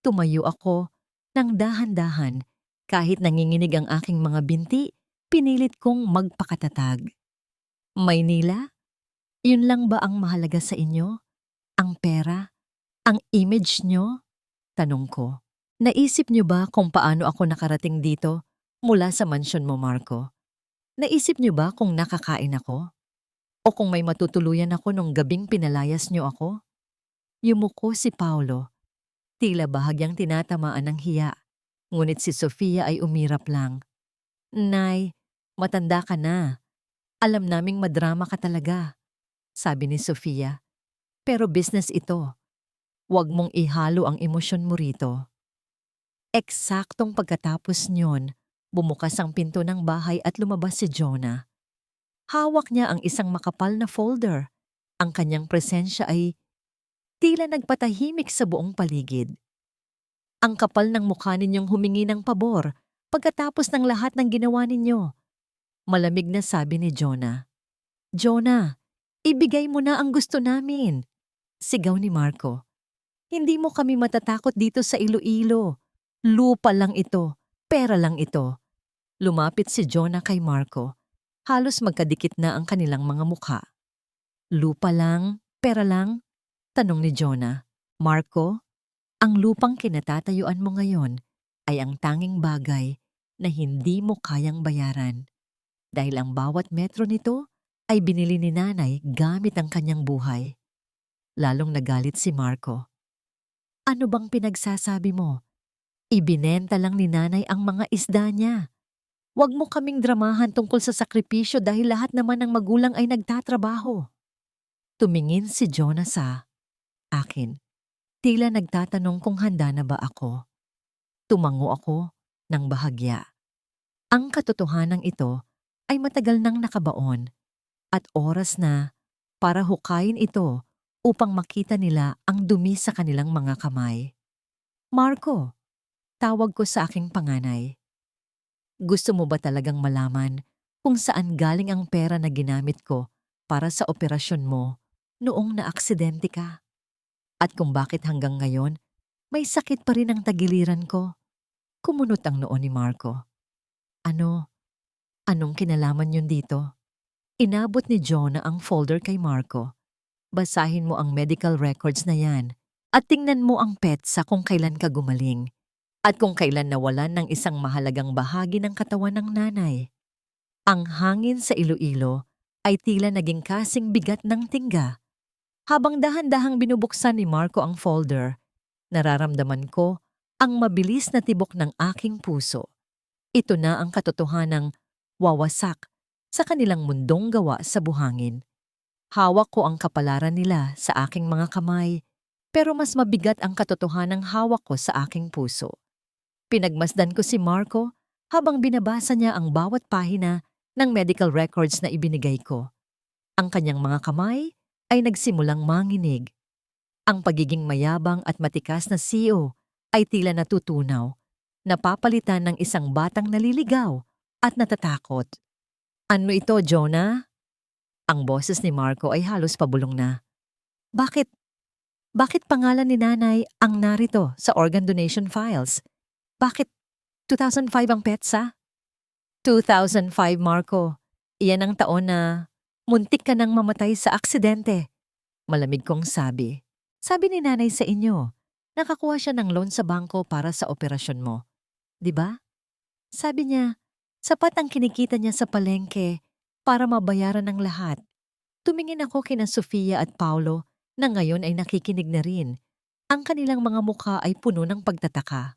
Tumayo ako ng dahan-dahan kahit nanginginig ang aking mga binti, pinilit kong magpakatatag. Maynila? Yun lang ba ang mahalaga sa inyo? Ang pera? Ang image nyo? Tanong ko. Naisip niyo ba kung paano ako nakarating dito mula sa mansyon mo, Marco? Naisip niyo ba kung nakakain ako? O kung may matutuluyan ako nung gabing pinalayas niyo ako? Yumuko si Paulo. Tila bahagyang tinatamaan ng hiya. Ngunit si Sofia ay umirap lang. Nay, matanda ka na. Alam naming madrama ka talaga. Sabi ni Sofia. Pero business ito. Huwag mong ihalo ang emosyon mo rito. Eksaktong pagkatapos niyon, bumukas ang pinto ng bahay at lumabas si Jonah. Hawak niya ang isang makapal na folder. Ang kanyang presensya ay tila nagpatahimik sa buong paligid. Ang kapal ng mukha ninyong humingi ng pabor pagkatapos ng lahat ng ginawa ninyo. Malamig na sabi ni Jonah. Jonah, ibigay mo na ang gusto namin. Sigaw ni Marco. Hindi mo kami matatakot dito sa Iloilo. Lupa lang ito, pera lang ito. Lumapit si Jonah kay Marco. Halos magkadikit na ang kanilang mga mukha. Lupa lang, pera lang? Tanong ni Jonah. Marco, ang lupang kinatatayuan mo ngayon ay ang tanging bagay na hindi mo kayang bayaran. Dahil ang bawat metro nito ay binili ni nanay gamit ang kanyang buhay. Lalong nagalit si Marco. Ano bang pinagsasabi mo? Ibinenta lang ni nanay ang mga isda niya. Huwag mo kaming dramahan tungkol sa sakripisyo dahil lahat naman ng magulang ay nagtatrabaho. Tumingin si Jonah sa akin. Tila nagtatanong kung handa na ba ako. Tumango ako ng bahagya. Ang katotohanan ito ay matagal nang nakabaon at oras na para hukayin ito upang makita nila ang dumi sa kanilang mga kamay. Marco, tawag ko sa aking panganay. Gusto mo ba talagang malaman kung saan galing ang pera na ginamit ko para sa operasyon mo noong naaksidente ka? At kung bakit hanggang ngayon, may sakit pa rin ang tagiliran ko? Kumunot ang noo ni Marco. Ano? Anong kinalaman yun dito? Inabot ni Jonah ang folder kay Marco. Basahin mo ang medical records na yan at tingnan mo ang petsa kung kailan ka gumaling at kung kailan nawalan ng isang mahalagang bahagi ng katawan ng nanay. Ang hangin sa Iloilo ay tila naging kasing bigat ng tingga. Habang dahan-dahang binubuksan ni Marco ang folder, nararamdaman ko ang mabilis na tibok ng aking puso. Ito na ang katotohanang wawasak sa kanilang mundong gawa sa buhangin. Hawak ko ang kapalaran nila sa aking mga kamay, pero mas mabigat ang katotohanang hawak ko sa aking puso. Pinagmasdan ko si Marco habang binabasa niya ang bawat pahina ng medical records na ibinigay ko. Ang kanyang mga kamay ay nagsimulang manginig. Ang pagiging mayabang at matikas na CEO ay tila natutunaw, napapalitan ng isang batang naliligaw at natatakot. Ano ito, Jonah? Ang boses ni Marco ay halos pabulong na. Bakit? Bakit pangalan ni nanay ang narito sa organ donation files? Bakit 2005 ang petsa? 2005, Marco. Iyan ang taon na muntik ka nang mamatay sa aksidente. Malamig kong sabi. Sabi ni nanay sa inyo, nakakuha siya ng loan sa bangko para sa operasyon mo. 'Di ba? Sabi niya, sapat ang kinikita niya sa palengke para mabayaran ng lahat. Tumingin ako kina Sofia at Paulo na ngayon ay nakikinig na rin. Ang kanilang mga mukha ay puno ng pagtataka.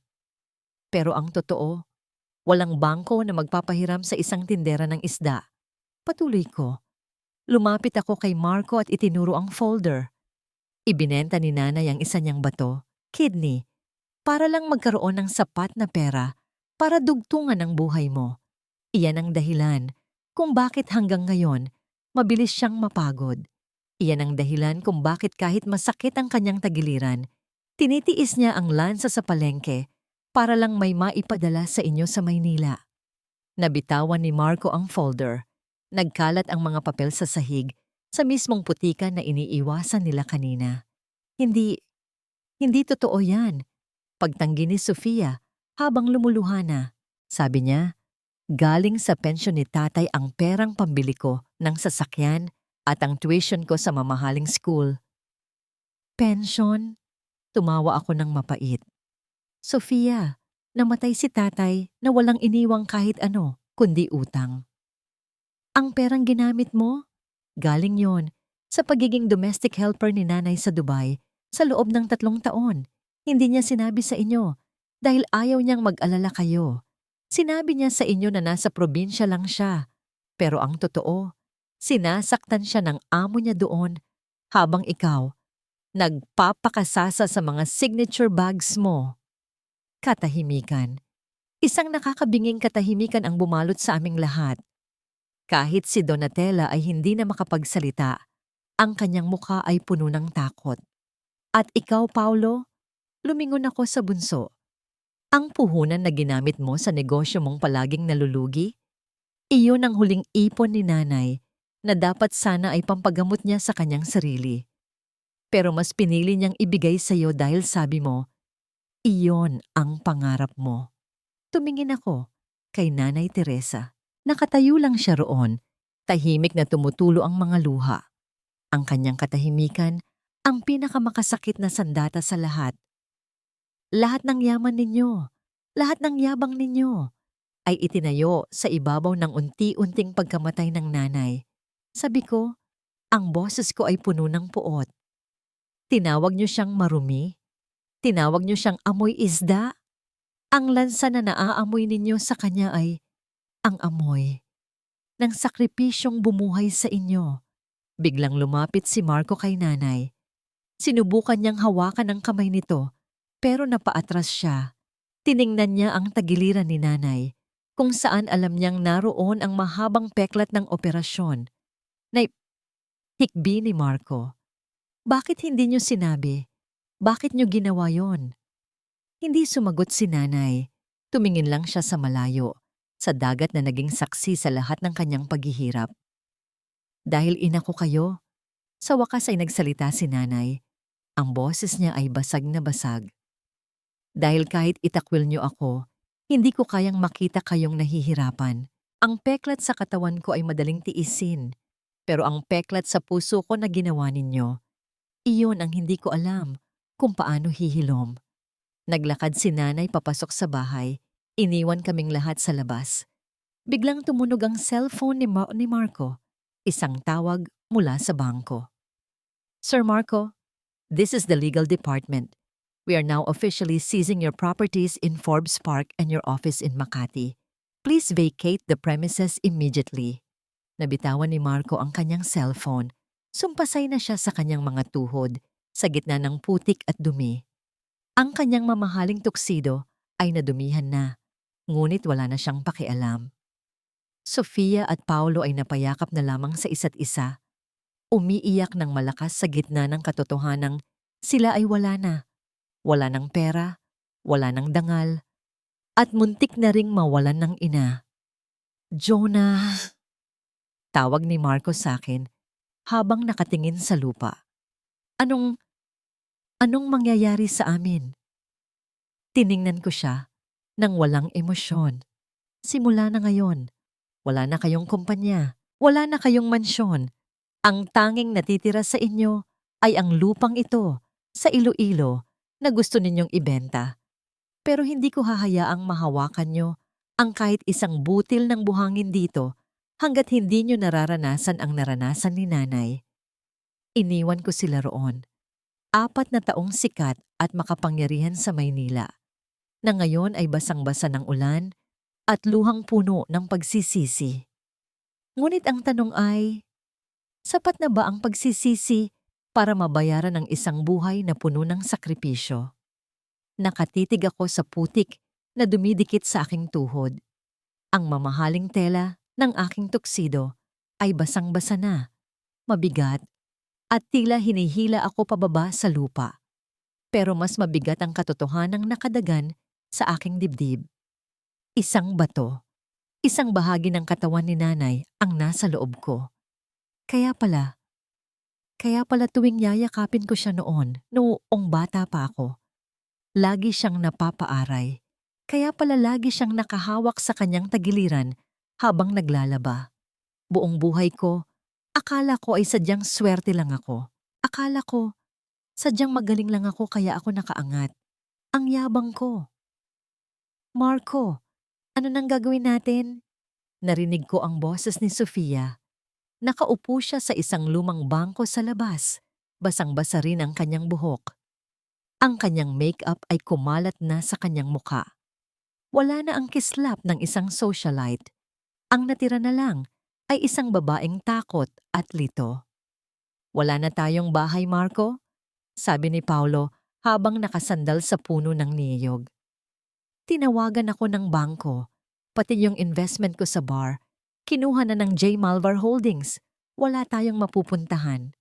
Pero ang totoo, walang bangko na magpapahiram sa isang tindera ng isda. Patuloy ko. Lumapit ako kay Marco at itinuro ang folder. Ibinenta ni nanay ang isa niyang bato, kidney, para lang magkaroon ng sapat na pera para dugtungan ang buhay mo. Iyan ang dahilan kung bakit hanggang ngayon mabilis siyang mapagod. Iyan ang dahilan kung bakit kahit masakit ang kanyang tagiliran, tinitiis niya ang lansa sa palengke para lang may maipadala sa inyo sa Maynila. Nabitawan ni Marco ang folder. Nagkalat ang mga papel sa sahig sa mismong putika na iniiwasan nila kanina. Hindi totoo yan. Pagtanggi ni Sofia habang lumuluhana. Sabi niya, galing sa pensyon ni tatay ang perang pambili ko ng sasakyan at ang tuition ko sa mamahaling school. Pension? Tumawa ako ng mapait. Sofia, namatay si tatay na walang iniwang kahit ano kundi utang. Ang perang ginamit mo? Galing yon sa pagiging domestic helper ni nanay sa Dubai sa loob ng 3 taon. Hindi niya sinabi sa inyo dahil ayaw niyang mag-alala kayo. Sinabi niya sa inyo na nasa probinsya lang siya. Pero ang totoo, sinasaktan siya ng amo niya doon habang ikaw nagpapakasasa sa mga signature bags mo. Katahimikan. Isang nakakabinging katahimikan ang bumalot sa aming lahat. Kahit si Donatella ay hindi na makapagsalita, ang kanyang mukha ay puno ng takot. At ikaw, Paulo, lumingon ako sa bunso. Ang puhunan na ginamit mo sa negosyo mong palaging nalulugi? Iyon ang huling ipon ni nanay na dapat sana ay pampagamot niya sa kanyang sarili. Pero mas pinili niyang ibigay sa iyo dahil sabi mo, iyon ang pangarap mo. Tumingin ako kay Nanay Teresa. Nakatayo lang siya roon, tahimik na tumutulo ang mga luha. Ang kanyang katahimikan, ang pinakamakasakit na sandata sa lahat. Lahat ng yaman ninyo, lahat ng yabang ninyo, ay itinayo sa ibabaw ng unti-unting pagkamatay ng nanay. Sabi ko, ang boses ko ay puno ng puot. Tinawag niyo siyang marumi? Tinawag niyo siyang amoy isda? Ang lansa na naaamoy ninyo sa kanya ay ang amoy ng sakripisyong bumuhay sa inyo. Biglang lumapit si Marco kay nanay. Sinubukan niyang hawakan ang kamay nito, pero napaatras siya. Tiningnan niya ang tagiliran ni nanay, kung saan alam niyang naroon ang mahabang peklat ng operasyon. Hikbi ni Marco. Bakit hindi niyo sinabi? Bakit niyo ginawa yon? Hindi sumagot si nanay. Tumingin lang siya sa malayo, sa dagat na naging saksi sa lahat ng kanyang paghihirap. Dahil ina ko kayo, sa wakas ay nagsalita si nanay. Ang boses niya ay basag na basag. Dahil kahit itakwil niyo ako, hindi ko kayang makita kayong nahihirapan. Ang peklat sa katawan ko ay madaling tiisin, pero ang peklat sa puso ko na ginawa ninyo, iyon ang hindi ko alam kung paano hihilom. Naglakad si nanay papasok sa bahay. Iniwan kaming lahat sa labas. Biglang tumunog ang cellphone ni Marco. Isang tawag mula sa bangko. Sir Marco, this is the legal department. We are now officially seizing your properties in Forbes Park and your office in Makati. Please vacate the premises immediately. Nabitawan ni Marco ang kanyang cellphone. Sumpasay na siya sa kanyang mga tuhod, sa gitna ng putik at dumi. Ang kanyang mamahaling tuksido ay nadumihan na, ngunit wala na siyang pakialam. Sofia at Paulo ay napayakap na lamang sa isa't isa. Umiiyak ng malakas sa gitna ng katotohanang sila ay wala na. Wala ng pera, wala ng dangal, at muntik na ring mawalan ng ina. Jonah! Tawag ni Marco sa akin habang nakatingin sa lupa. Anong mangyayari sa amin? Tiningnan ko siya nang walang emosyon. Simula na ngayon, wala na kayong kumpanya, wala na kayong mansyon. Ang tanging natitira sa inyo ay ang lupang ito sa Iloilo na gusto ninyong ibenta. Pero hindi ko hahayaang mahawakan nyo ang kahit isang butil ng buhangin dito hanggat hindi nyo nararanasan ang naranasan ni nanay. Iniwan ko sila roon. 4 na taong sikat at makapangyarihan sa Maynila, na ngayon ay basang-basa ng ulan at luhang puno ng pagsisisi. Ngunit ang tanong ay, sapat na ba ang pagsisisi para mabayaran ang isang buhay na puno ng sakripisyo? Nakatitig ako sa putik na dumidikit sa aking tuhod. Ang mamahaling tela ng aking tuksido ay basang-basa na, mabigat, at tila hinihila ako pababa sa lupa. Pero mas mabigat ang katotohanang nakadagan sa aking dibdib. Isang bato, isang bahagi ng katawan ni nanay ang nasa loob ko. Kaya pala tuwing yayakapin ko siya noong bata pa ako, lagi siyang napapaaray. Kaya pala lagi siyang nakahawak sa kanyang tagiliran habang naglalaba. Buong buhay ko, akala ko ay sadyang swerte lang ako. Akala ko, sadyang magaling lang ako kaya ako nakaangat. Ang yabang ko. Marco, ano nang gagawin natin? Narinig ko ang boses ni Sofia. Nakaupo siya sa isang lumang bangko sa labas. Basang-basa rin ang kanyang buhok. Ang kanyang make-up ay kumalat na sa kanyang muka. Wala na ang kislap ng isang socialite. Ang natira na lang ay isang babaeng takot at lito. Wala na tayong bahay, Marco? Sabi ni Paulo habang nakasandal sa puno ng niyog. Tinawagan ako ng bangko, pati yung investment ko sa bar. Kinuha na ng J. Malvar Holdings. Wala tayong mapupuntahan.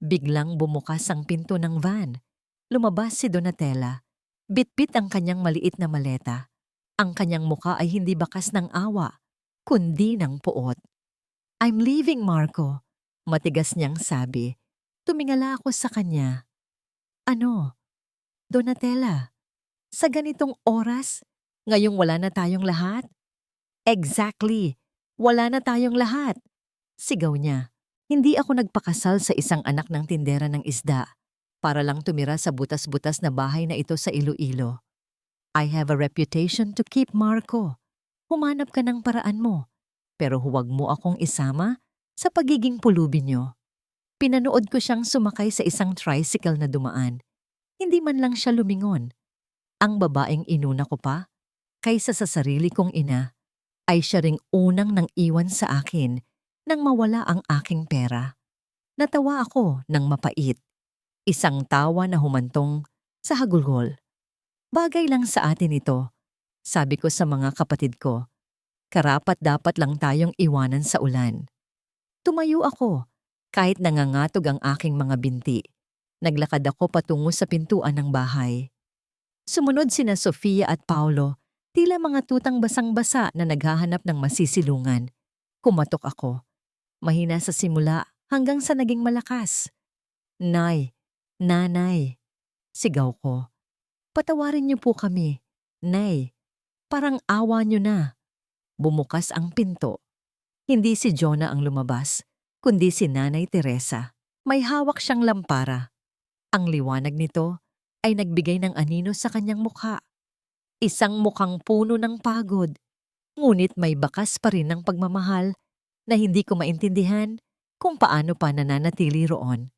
Biglang bumukas ang pinto ng van. Lumabas si Donatella. Bitbit ang kanyang maliit na maleta. Ang kanyang muka ay hindi bakas ng awa, kundi ng puot. I'm leaving, Marco. Matigas niyang sabi. Tumingala ako sa kanya. Ano? Donatella, sa ganitong oras, ngayong wala na tayong lahat? Exactly, wala na tayong lahat. Sigaw niya. Hindi ako nagpakasal sa isang anak ng tindera ng isda para lang tumira sa butas-butas na bahay na ito sa Iloilo. I have a reputation to keep, Marco. Humanap ka ng paraan mo, pero huwag mo akong isama sa pagiging pulubi niyo. Pinanood ko siyang sumakay sa isang tricycle na dumaan. Hindi man lang siya lumingon. Ang babaeng inuna ko pa, kaysa sa sarili kong ina, ay siya ring unang nang iwan sa akin nang mawala ang aking pera. Natawa ako ng mapait. Isang tawa na humantong sa hagulgol. Bagay lang sa atin ito, sabi ko sa mga kapatid ko. Karapat-dapat lang tayong iwanan sa ulan. Tumayo ako, kahit nangangatog ang aking mga binti. Naglakad ako patungo sa pintuan ng bahay. Sumunod sina Sofia at Paulo, tila mga tutang basang-basa na naghahanap ng masisilungan. Kumatok ako. Mahina sa simula hanggang sa naging malakas. Nay, nanay, sigaw ko. Patawarin niyo po kami. Nay, parang awa niyo na. Bumukas ang pinto. Hindi si Jonah ang lumabas, kundi si Nanay Teresa. May hawak siyang lampara. Ang liwanag nito ay nagbigay ng anino sa kanyang mukha. Isang mukhang puno ng pagod, ngunit may bakas pa rin ng pagmamahal na hindi ko maintindihan kung paano pa nananatili roon.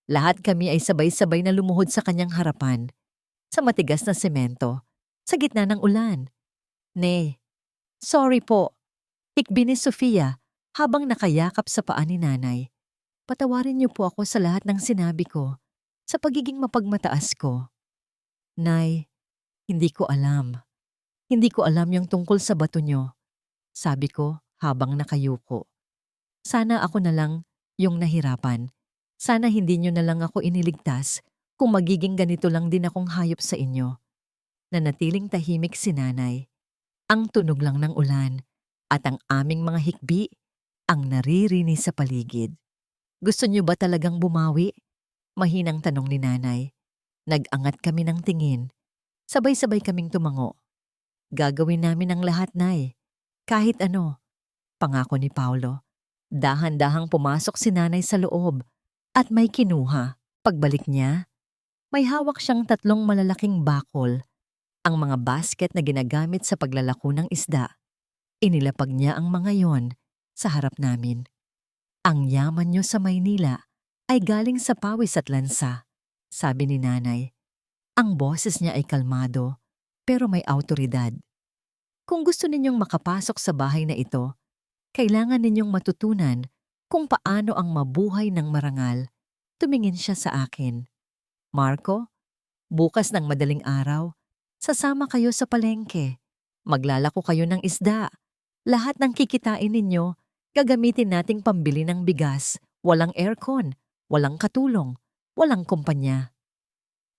Lahat kami ay sabay-sabay na lumuhod sa kanyang harapan, sa matigas na semento, sa gitna ng ulan. Nay, sorry po. Ikbi ni Sofia habang nakayakap sa paa ni nanay. Patawarin niyo po ako sa lahat ng sinabi ko, sa pagiging mapagmataas ko. Nay, hindi ko alam. Hindi ko alam yung tungkol sa bato niyo, sabi ko habang nakayuko. Sana ako na lang yung nahirapan. Sana hindi niyo na lang ako iniligtas kung magiging ganito lang din akong hayop sa inyo. Nanatiling tahimik si nanay. Ang tunog lang ng ulan at ang aming mga hikbi ang naririnig sa paligid. Gusto niyo ba talagang bumawi? Mahinang tanong ni nanay. Nag-angat kami ng tingin. Sabay-sabay kaming tumango. Gagawin namin ang lahat, Nay. Kahit ano. Pangako ni Paulo. Dahan-dahang pumasok si nanay sa loob at may kinuha. Pagbalik niya, may hawak siyang 3 malalaking bakol, ang mga basket na ginagamit sa paglalako ng isda. Inilapag niya ang mga yon sa harap namin. Ang yaman niyo sa Maynila ay galing sa pawis at lansa, sabi ni nanay. Ang boses niya ay kalmado, pero may awtoridad. Kung gusto ninyong makapasok sa bahay na ito, kailangan ninyong matutunan kung paano ang mabuhay ng marangal. Tumingin siya sa akin. Marco, bukas ng madaling araw, sasama kayo sa palengke. Maglalako kayo ng isda. Lahat ng kikitain ninyo, gagamitin nating pambili ng bigas. Walang aircon, walang katulong, walang kumpanya.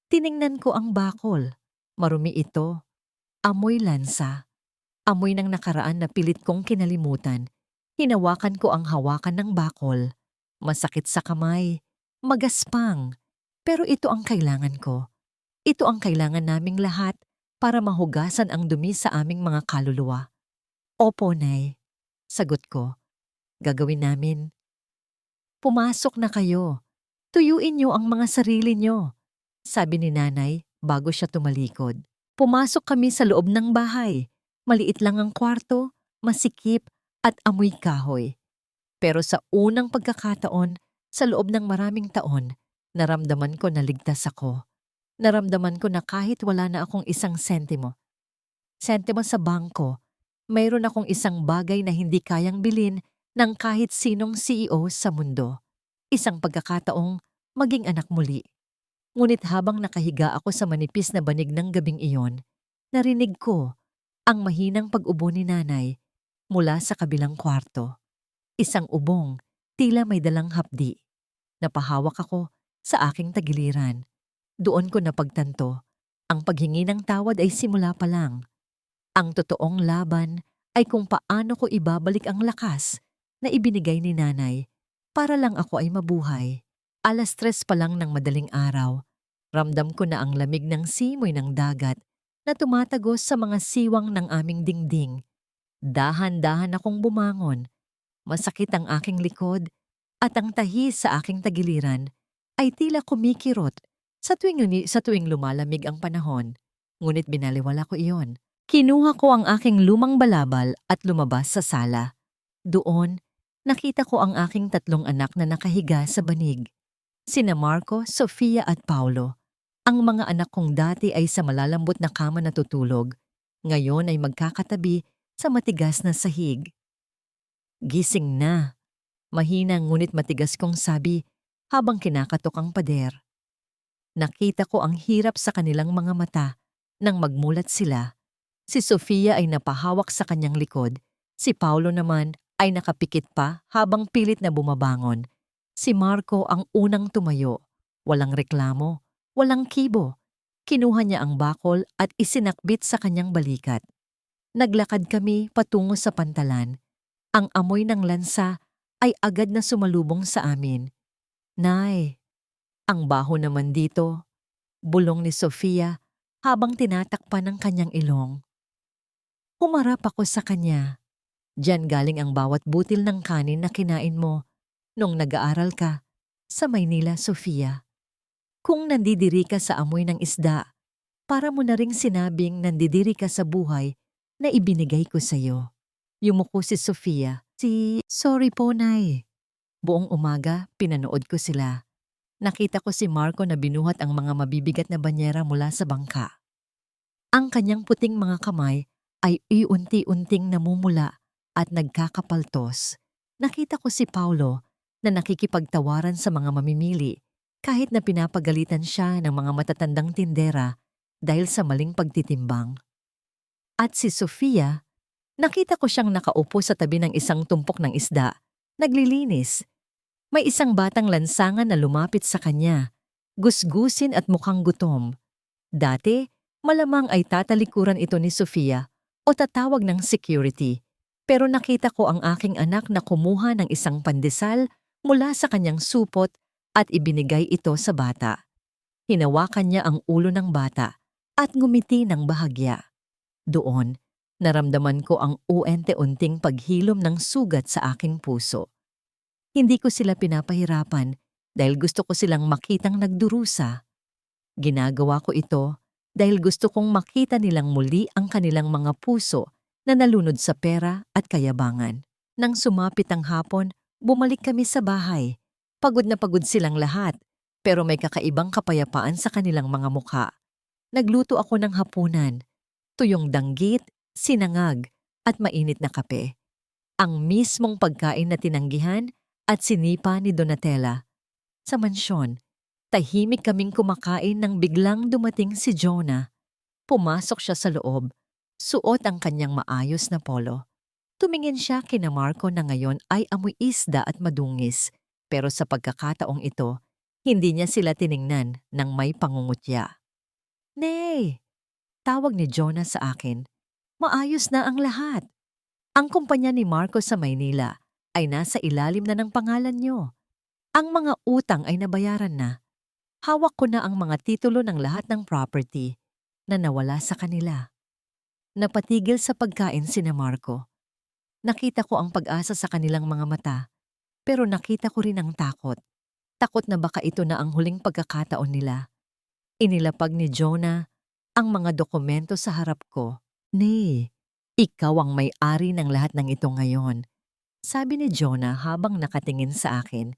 Tiningnan ko ang bakol. Marumi ito. Amoy lansa. Amoy ng nakaraan na pilit kong kinalimutan. Hinawakan ko ang hawakan ng bakol. Masakit sa kamay. Magaspang. Pero ito ang kailangan ko. Ito ang kailangan naming lahat para mahugasan ang dumi sa aming mga kaluluwa. Opo, Nay. Sagot ko. Gagawin namin. Pumasok na kayo. Tuyuin niyo ang mga sarili niyo, sabi ni nanay bago siya tumalikod. Pumasok kami sa loob ng bahay. Maliit lang ang kwarto, masikip at amoy kahoy. Pero sa unang pagkakataon, sa loob ng maraming taon, naramdaman ko na ligtas ako. Naramdaman ko na kahit wala na akong isang sentimo sa bangko, mayroon akong isang bagay na hindi kayang bilhin ng kahit sinong CEO sa mundo. Isang pagkakataong maging anak muli. Ngunit habang nakahiga ako sa manipis na banig ng gabing iyon, narinig ko ang mahinang pag-ubo ni nanay mula sa kabilang kwarto. Isang ubong, tila may dalang hapdi. Napahawak ako sa aking tagiliran. Doon ko napagtanto, ang paghingi ng tawad ay simula pa lang. Ang totoong laban ay kung paano ko ibabalik ang lakas na ibinigay ni nanay para lang ako ay mabuhay. 3:00 pa lang ng madaling araw, ramdam ko na ang lamig ng simoy ng dagat na tumatagos sa mga siwang ng aming dingding. Dahan-dahan akong bumangon. Masakit ang aking likod at ang tahi sa aking tagiliran ay tila kumikirot sa tuwing lumalamig ang panahon. Ngunit binaliwala ko iyon. Kinuha ko ang aking lumang balabal at lumabas sa sala. Doon, nakita ko ang aking 3 anak na nakahiga sa banig. Sina Marco, Sofia at Paulo. Ang mga anak kong dati ay sa malalambot na kama natutulog. Ngayon ay magkakatabi sa matigas na sahig. Gising na. Mahina ngunit matigas kong sabi habang kinakatok ang pader. Nakita ko ang hirap sa kanilang mga mata nang magmulat sila. Si Sofia ay napahawak sa kanyang likod. Si Paulo naman ay nakapikit pa habang pilit na bumabangon. Si Marco ang unang tumayo. Walang reklamo, walang kibo. Kinuha niya ang bakol at isinakbit sa kanyang balikat. Naglakad kami patungo sa pantalan. Ang amoy ng lansa ay agad na sumalubong sa amin. Nay, ang baho naman dito, bulong ni Sofia habang tinatakpan ng kanyang ilong. Humarap ako sa kanya. Diyan galing ang bawat butil ng kanin na kinain mo nung nag-aaral ka sa Maynila, Sofia. Kung nandidiri ka sa amoy ng isda, para mo na ring sinabing nandidiri ka sa buhay na ibinigay ko sa'yo. Yumuko si Sofia. Sorry po, Nay. Buong umaga, pinanood ko sila. Nakita ko si Marco na binuhat ang mga mabibigat na banyera mula sa bangka. Ang kanyang puting mga kamay ay iunti-unting namumula at nagkakapaltos. Nakita ko si Paulo na nakikipagtawaran sa mga mamimili kahit na pinapagalitan siya ng mga matatandang tindera dahil sa maling pagtitimbang. At si Sofia, nakita ko siyang nakaupo sa tabi ng isang tumpok ng isda, naglilinis. May isang batang lansangan na lumapit sa kanya, gusgusin at mukhang gutom. Dati, malamang ay tatalikuran ito ni Sofia o tatawag ng security. Pero nakita ko ang aking anak na kumuha ng isang pandesal mula sa kanyang supot at ibinigay ito sa bata. Hinawakan niya ang ulo ng bata at ngumiti ng bahagya. Doon, naramdaman ko ang uente-unting paghilom ng sugat sa aking puso. Hindi ko sila pinapahirapan dahil gusto ko silang makitang nagdurusa. Ginagawa ko ito dahil gusto kong makita nilang muli ang kanilang mga puso na nalunod sa pera at kayabangan. Nang sumapit ang hapon, bumalik kami sa bahay. Pagod na pagod silang lahat, pero may kakaibang kapayapaan sa kanilang mga mukha. Nagluto ako ng hapunan, tuyong danggit, sinangag, at mainit na kape. Ang mismong pagkain na tinanggihan at sinipa ni Donatella. Sa mansyon, tahimik kaming kumakain nang biglang dumating si Jonah. Pumasok siya sa loob, suot ang kanyang maayos na polo. Tumingin siya kina Marco na ngayon ay amoy isda at madungis, pero sa pagkakataong ito, hindi niya sila tiningnan ng may pangungutya. "Nay!" Tawag ni Jonah sa akin. "Maayos na ang lahat. Ang kumpanya ni Marco sa Maynila ay nasa ilalim na ng pangalan niyo. Ang mga utang ay nabayaran na. Hawak ko na ang mga titulo ng lahat ng property na nawala sa kanila." Napatigil sa pagkain sina Marco. Nakita ko ang pag-asa sa kanilang mga mata, pero nakita ko rin ang takot. Takot na baka ito na ang huling pagkakataon nila. Inilapag ni Jonah ang mga dokumento sa harap ko. "Nay, ikaw ang may-ari ng lahat ng ito ngayon," sabi ni Jonah habang nakatingin sa akin.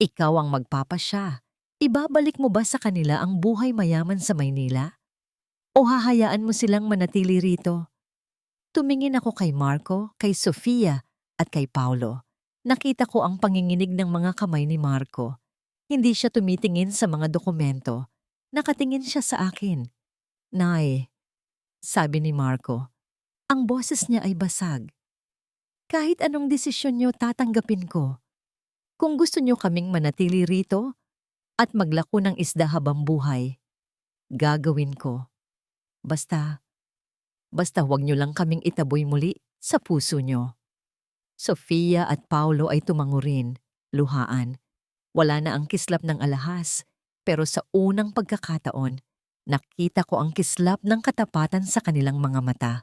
"Ikaw ang magpapasya. Ibabalik mo ba sa kanila ang buhay mayaman sa Maynila? O hahayaan mo silang manatili rito?" Tumingin ako kay Marco, kay Sofia, at kay Paulo. Nakita ko ang panginginig ng mga kamay ni Marco. Hindi siya tumitingin sa mga dokumento. Nakatingin siya sa akin. "Nay," sabi ni Marco. Ang boses niya ay basag. "Kahit anong desisyon niyo tatanggapin ko. Kung gusto niyo kaming manatili rito at maglako ng isda habang buhay, gagawin ko. Basta huwag niyo lang kaming itaboy muli sa puso niyo." Sofia at Paulo ay tumango rin, luhaan. Wala na ang kislap ng alahas, pero sa unang pagkakataon, nakita ko ang kislap ng katapatan sa kanilang mga mata.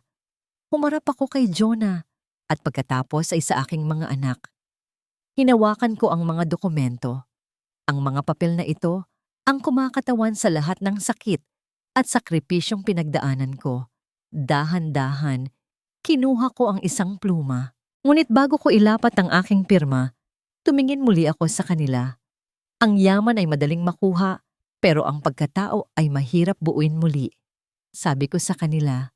Humarap ako kay Jonah at pagkatapos ay sa aking mga anak. Hinawakan ko ang mga dokumento. Ang mga papel na ito ang kumakatawan sa lahat ng sakit at sakripisyong pinagdaanan ko. Dahan-dahan, kinuha ko ang isang pluma. Ngunit bago ko ilapat ang aking pirma, tumingin muli ako sa kanila. Ang yaman ay madaling makuha, pero ang pagkatao ay mahirap buuin muli. Sabi ko sa kanila,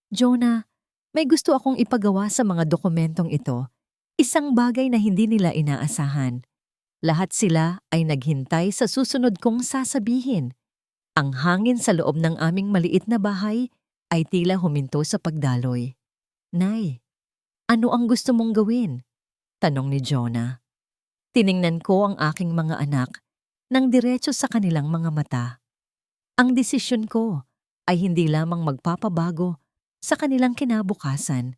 "Jonah, may gusto akong ipagawa sa mga dokumentong ito. Isang bagay na hindi nila inaasahan. Lahat sila ay naghintay sa susunod kong sasabihin. Ang hangin sa loob ng aming maliit na bahay ay tila huminto sa pagdaloy." "Nay, ano ang gusto mong gawin?" tanong ni Jonah. Tiningnan ko ang aking mga anak nang diretso sa kanilang mga mata. Ang desisyon ko ay hindi lamang magpapabago sa kanilang kinabukasan,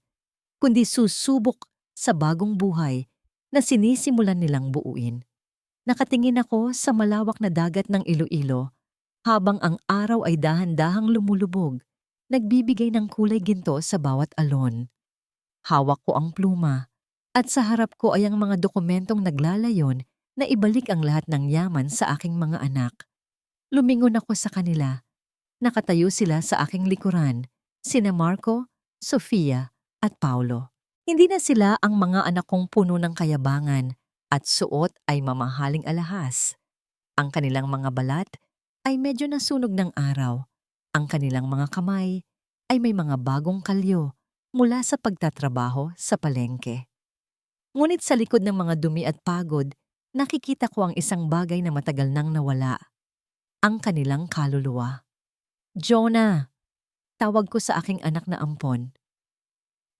kundi susubok sa bagong buhay na sinisimulan nilang buuin. Nakatingin ako sa malawak na dagat ng Iloilo habang ang araw ay dahan-dahang lumulubog, nagbibigay ng kulay ginto sa bawat alon. Hawak ko ang pluma at sa harap ko ay ang mga dokumentong naglalayon na ibalik ang lahat ng yaman sa aking mga anak. Lumingon ako sa kanila. Nakatayo sila sa aking likuran, sina Marco, Sofia, at Paulo. Hindi na sila ang mga anak kong puno ng kayabangan at suot ay mamahaling alahas. Ang kanilang mga balat ay medyo nasunog ng araw. Ang kanilang mga kamay ay may mga bagong kalyo mula sa pagtatrabaho sa palengke. Ngunit sa likod ng mga dumi at pagod, nakikita ko ang isang bagay na matagal nang nawala. Ang kanilang kaluluwa. "Jonah," tawag ko sa aking anak na ampon.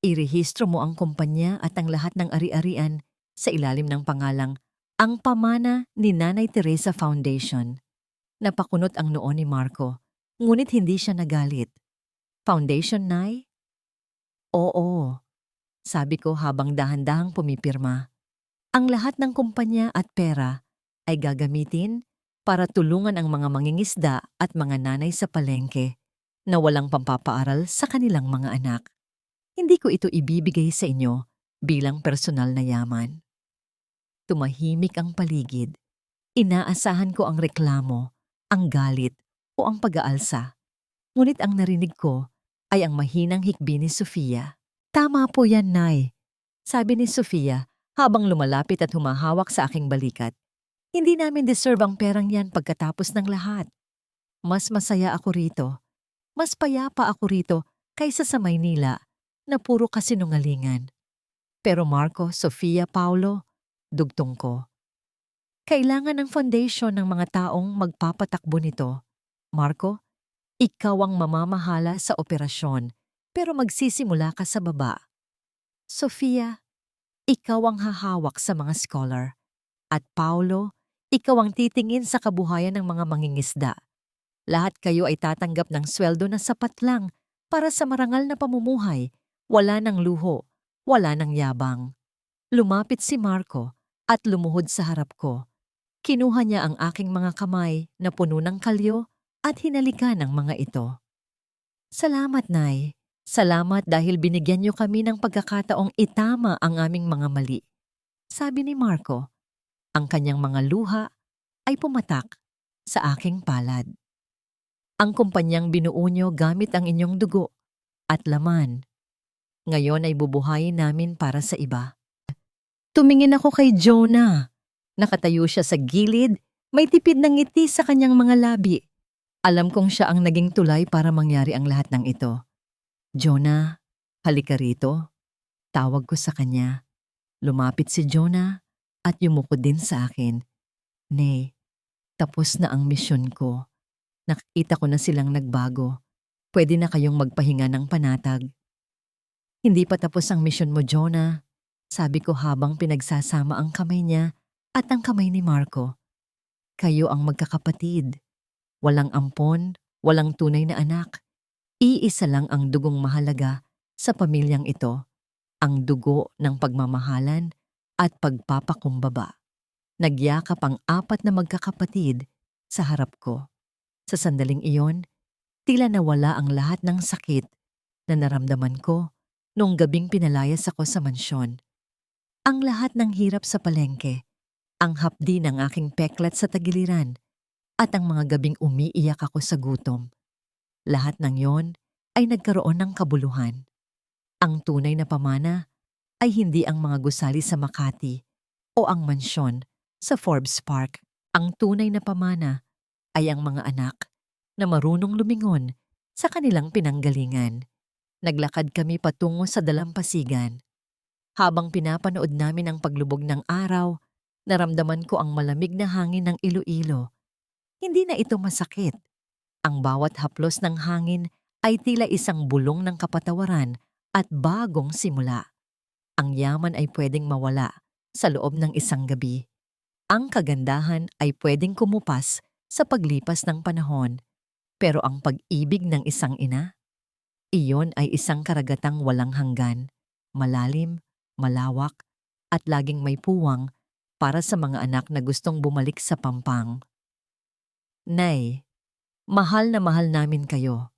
"Irehistro mo ang kumpanya at ang lahat ng ari-arian sa ilalim ng pangalang Ang Pamana ni Nanay Teresa Foundation." Napakunot ang noo ni Marco, ngunit hindi siya nagalit. "Foundation, Nay?" "Oo," sabi ko habang dahan-dahang pumipirma. "Ang lahat ng kumpanya at pera ay gagamitin para tulungan ang mga mangingisda at mga nanay sa palengke na walang pampapaaral sa kanilang mga anak. Hindi ko ito ibibigay sa inyo bilang personal na yaman." Tumahimik ang paligid. Inaasahan ko ang reklamo, ang galit o ang pag-aalsa. Ngunit ang narinig ko ay ang mahinang hikbi ni Sofia. "Tama po yan, Nay," sabi ni Sofia habang lumalapit at humahawak sa aking balikat. Hindi namin deserve ang perang yan pagkatapos ng lahat. Mas masaya ako rito. Mas payapa ako rito kaysa sa Maynila na puro kasinungalingan. Pero Marco, Sofia, Paulo, dugtong ko. Kailangan ng foundation ng mga taong magpapatakbo nito. Marco, ikaw ang mamamahala sa operasyon, pero magsisimula ka sa baba. Sofia, ikaw ang hahawak sa mga scholar. At Paulo, ikaw ang titingin sa kabuhayan ng mga mangingisda. Lahat kayo ay tatanggap ng sweldo na sapat lang para sa marangal na pamumuhay. Wala ng luho, wala ng yabang. Lumapit si Marco at lumuhod sa harap ko. Kinuha niya ang aking mga kamay na puno ng kalyo at hinalikan ang mga ito. Salamat, Nay. Salamat dahil binigyan niyo kami ng pagkakataong itama ang aming mga mali. Sabi ni Marco, ang kanyang mga luha ay pumatak sa aking palad. Ang kumpanyang binuo niyo gamit ang inyong dugo at laman. Ngayon ay bubuhayin namin para sa iba. Tumingin ako kay Jonah. Nakatayo siya sa gilid, may tipid ng ngiti sa kanyang mga labi. Alam kong siya ang naging tulay para mangyari ang lahat ng ito. Jonah, halika rito. Tawag ko sa kanya. Lumapit si Jonah at yumuko din sa akin. Nay, tapos na ang misyon ko. Nakita ko na silang nagbago. Pwede na kayong magpahinga ng panatag. Hindi pa tapos ang misyon mo, Jonah. Sabi ko habang pinagsasama ang kamay niya at ang kamay ni Marco. Kayo ang magkakapatid. Walang ampon, walang tunay na anak. Iisa lang ang dugong mahalaga sa pamilyang ito. Ang dugo ng pagmamahalan at pagpapakumbaba. Nagyakap ang 4 na magkakapatid sa harap ko. Sa sandaling iyon, tila nawala ang lahat ng sakit na naramdaman ko nung gabing pinalayas ako sa mansyon. Ang lahat ng hirap sa palengke, ang hapdi ng aking peklat sa tagiliran, at ang mga gabing umiiyak ako sa gutom. Lahat ng yon ay nagkaroon ng kabuluhan. Ang tunay na pamana ay hindi ang mga gusali sa Makati o ang mansyon sa Forbes Park. Ang tunay na pamana ay ang mga anak na marunong lumingon sa kanilang pinanggalingan. Naglakad kami patungo sa dalampasigan. Habang pinapanood namin ang paglubog ng araw, naramdaman ko ang malamig na hangin ng Iloilo. Hindi na ito masakit. Ang bawat haplos ng hangin ay tila isang bulong ng kapatawaran at bagong simula. Ang yaman ay pwedeng mawala sa loob ng isang gabi. Ang kagandahan ay pwedeng kumupas sa paglipas ng panahon. Pero ang pag-ibig ng isang ina, iyon ay isang karagatang walang hanggan, malalim, malawak, at laging may puwang para sa mga anak na gustong bumalik sa Pampang. Nay, mahal na mahal namin kayo.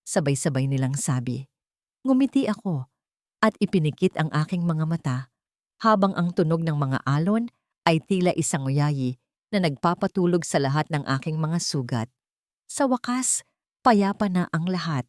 Sabay-sabay nilang sabi. Ngumiti ako at ipinikit ang aking mga mata habang ang tunog ng mga alon ay tila isang uyayi na nagpapatulog sa lahat ng aking mga sugat. Sa wakas, payapa na ang lahat.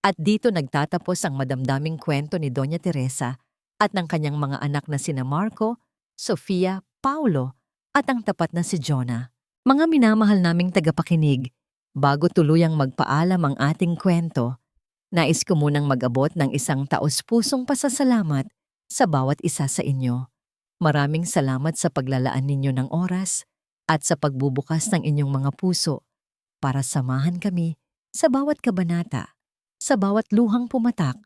At dito nagtatapos ang madamdaming kwento ni Doña Teresa at ng kanyang mga anak na sina Marco, Sofia, Paulo at ang tapat na si Jonah. Mga minamahal naming tagapakinig, bago tuluyang magpaalam ang ating kwento, nais ko munang mag-abot ng isang taos-pusong pasasalamat sa bawat isa sa inyo. Maraming salamat sa paglalaan ninyo ng oras at sa pagbubukas ng inyong mga puso para samahan kami sa bawat kabanata, sa bawat luhang pumatak,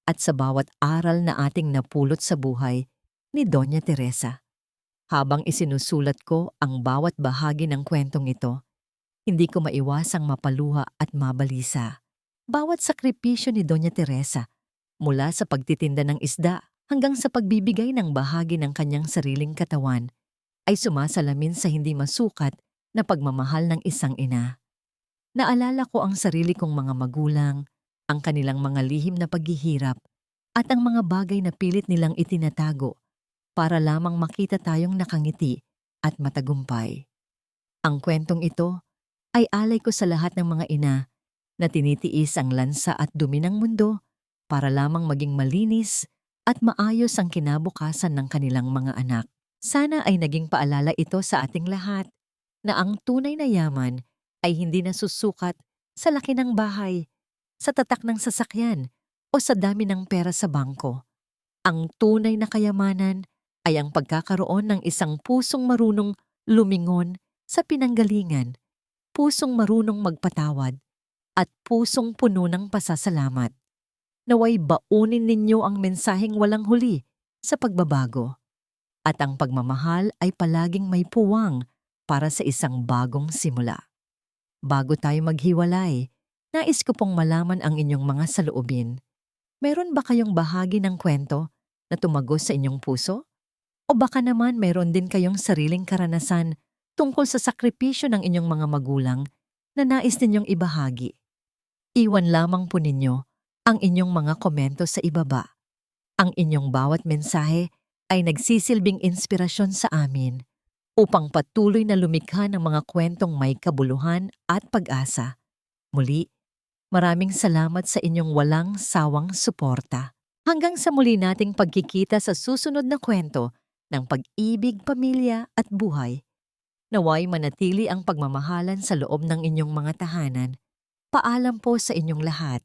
at sa bawat aral na ating napulot sa buhay ni Doña Teresa. Habang isinusulat ko ang bawat bahagi ng kwentong ito, hindi ko maiwasang mapaluha at mabalisa. Bawat sakripisyo ni Doña Teresa, mula sa pagtitinda ng isda hanggang sa pagbibigay ng bahagi ng kanyang sariling katawan, ay sumasalamin sa hindi masukat na pagmamahal ng isang ina. Naalala ko ang sarili kong mga magulang, ang kanilang mga lihim na paghihirap, at ang mga bagay na pilit nilang itinatago para lamang makita tayong nakangiti at matagumpay. Ang kwentong ito ay alay ko sa lahat ng mga ina na tinitiis ang lansa at dumi ng mundo para lamang maging malinis at maayos ang kinabukasan ng kanilang mga anak. Sana ay naging paalala ito sa ating lahat na ang tunay na yaman ay hindi nasusukat sa laki ng bahay, sa tatak ng sasakyan, o sa dami ng pera sa bangko. Ang tunay na kayamanan ay ang pagkakaroon ng isang pusong marunong lumingon sa pinanggalingan, pusong marunong magpatawad, at pusong puno ng pasasalamat. Naway baunin ninyo ang mensaheng walang huli sa pagbabago. At ang pagmamahal ay palaging may puwang para sa isang bagong simula. Bago tayo maghiwalay, nais ko pong malaman ang inyong mga saloobin. Meron ba kayong bahagi ng kwento na tumagos sa inyong puso? O baka naman meron din kayong sariling karanasan tungkol sa sakripisyo ng inyong mga magulang na nais ninyong ibahagi? Iwan lamang po ninyo ang inyong mga komento sa ibaba. Ang inyong bawat mensahe ay nagsisilbing inspirasyon sa amin upang patuloy na lumikha ng mga kwentong may kabuluhan at pag-asa. Muli, maraming salamat sa inyong walang sawang suporta. Hanggang sa muli nating pagkikita sa susunod na kwento ng pag-ibig, pamilya at buhay. Naway manatili ang pagmamahalan sa loob ng inyong mga tahanan. Paalam po sa inyong lahat.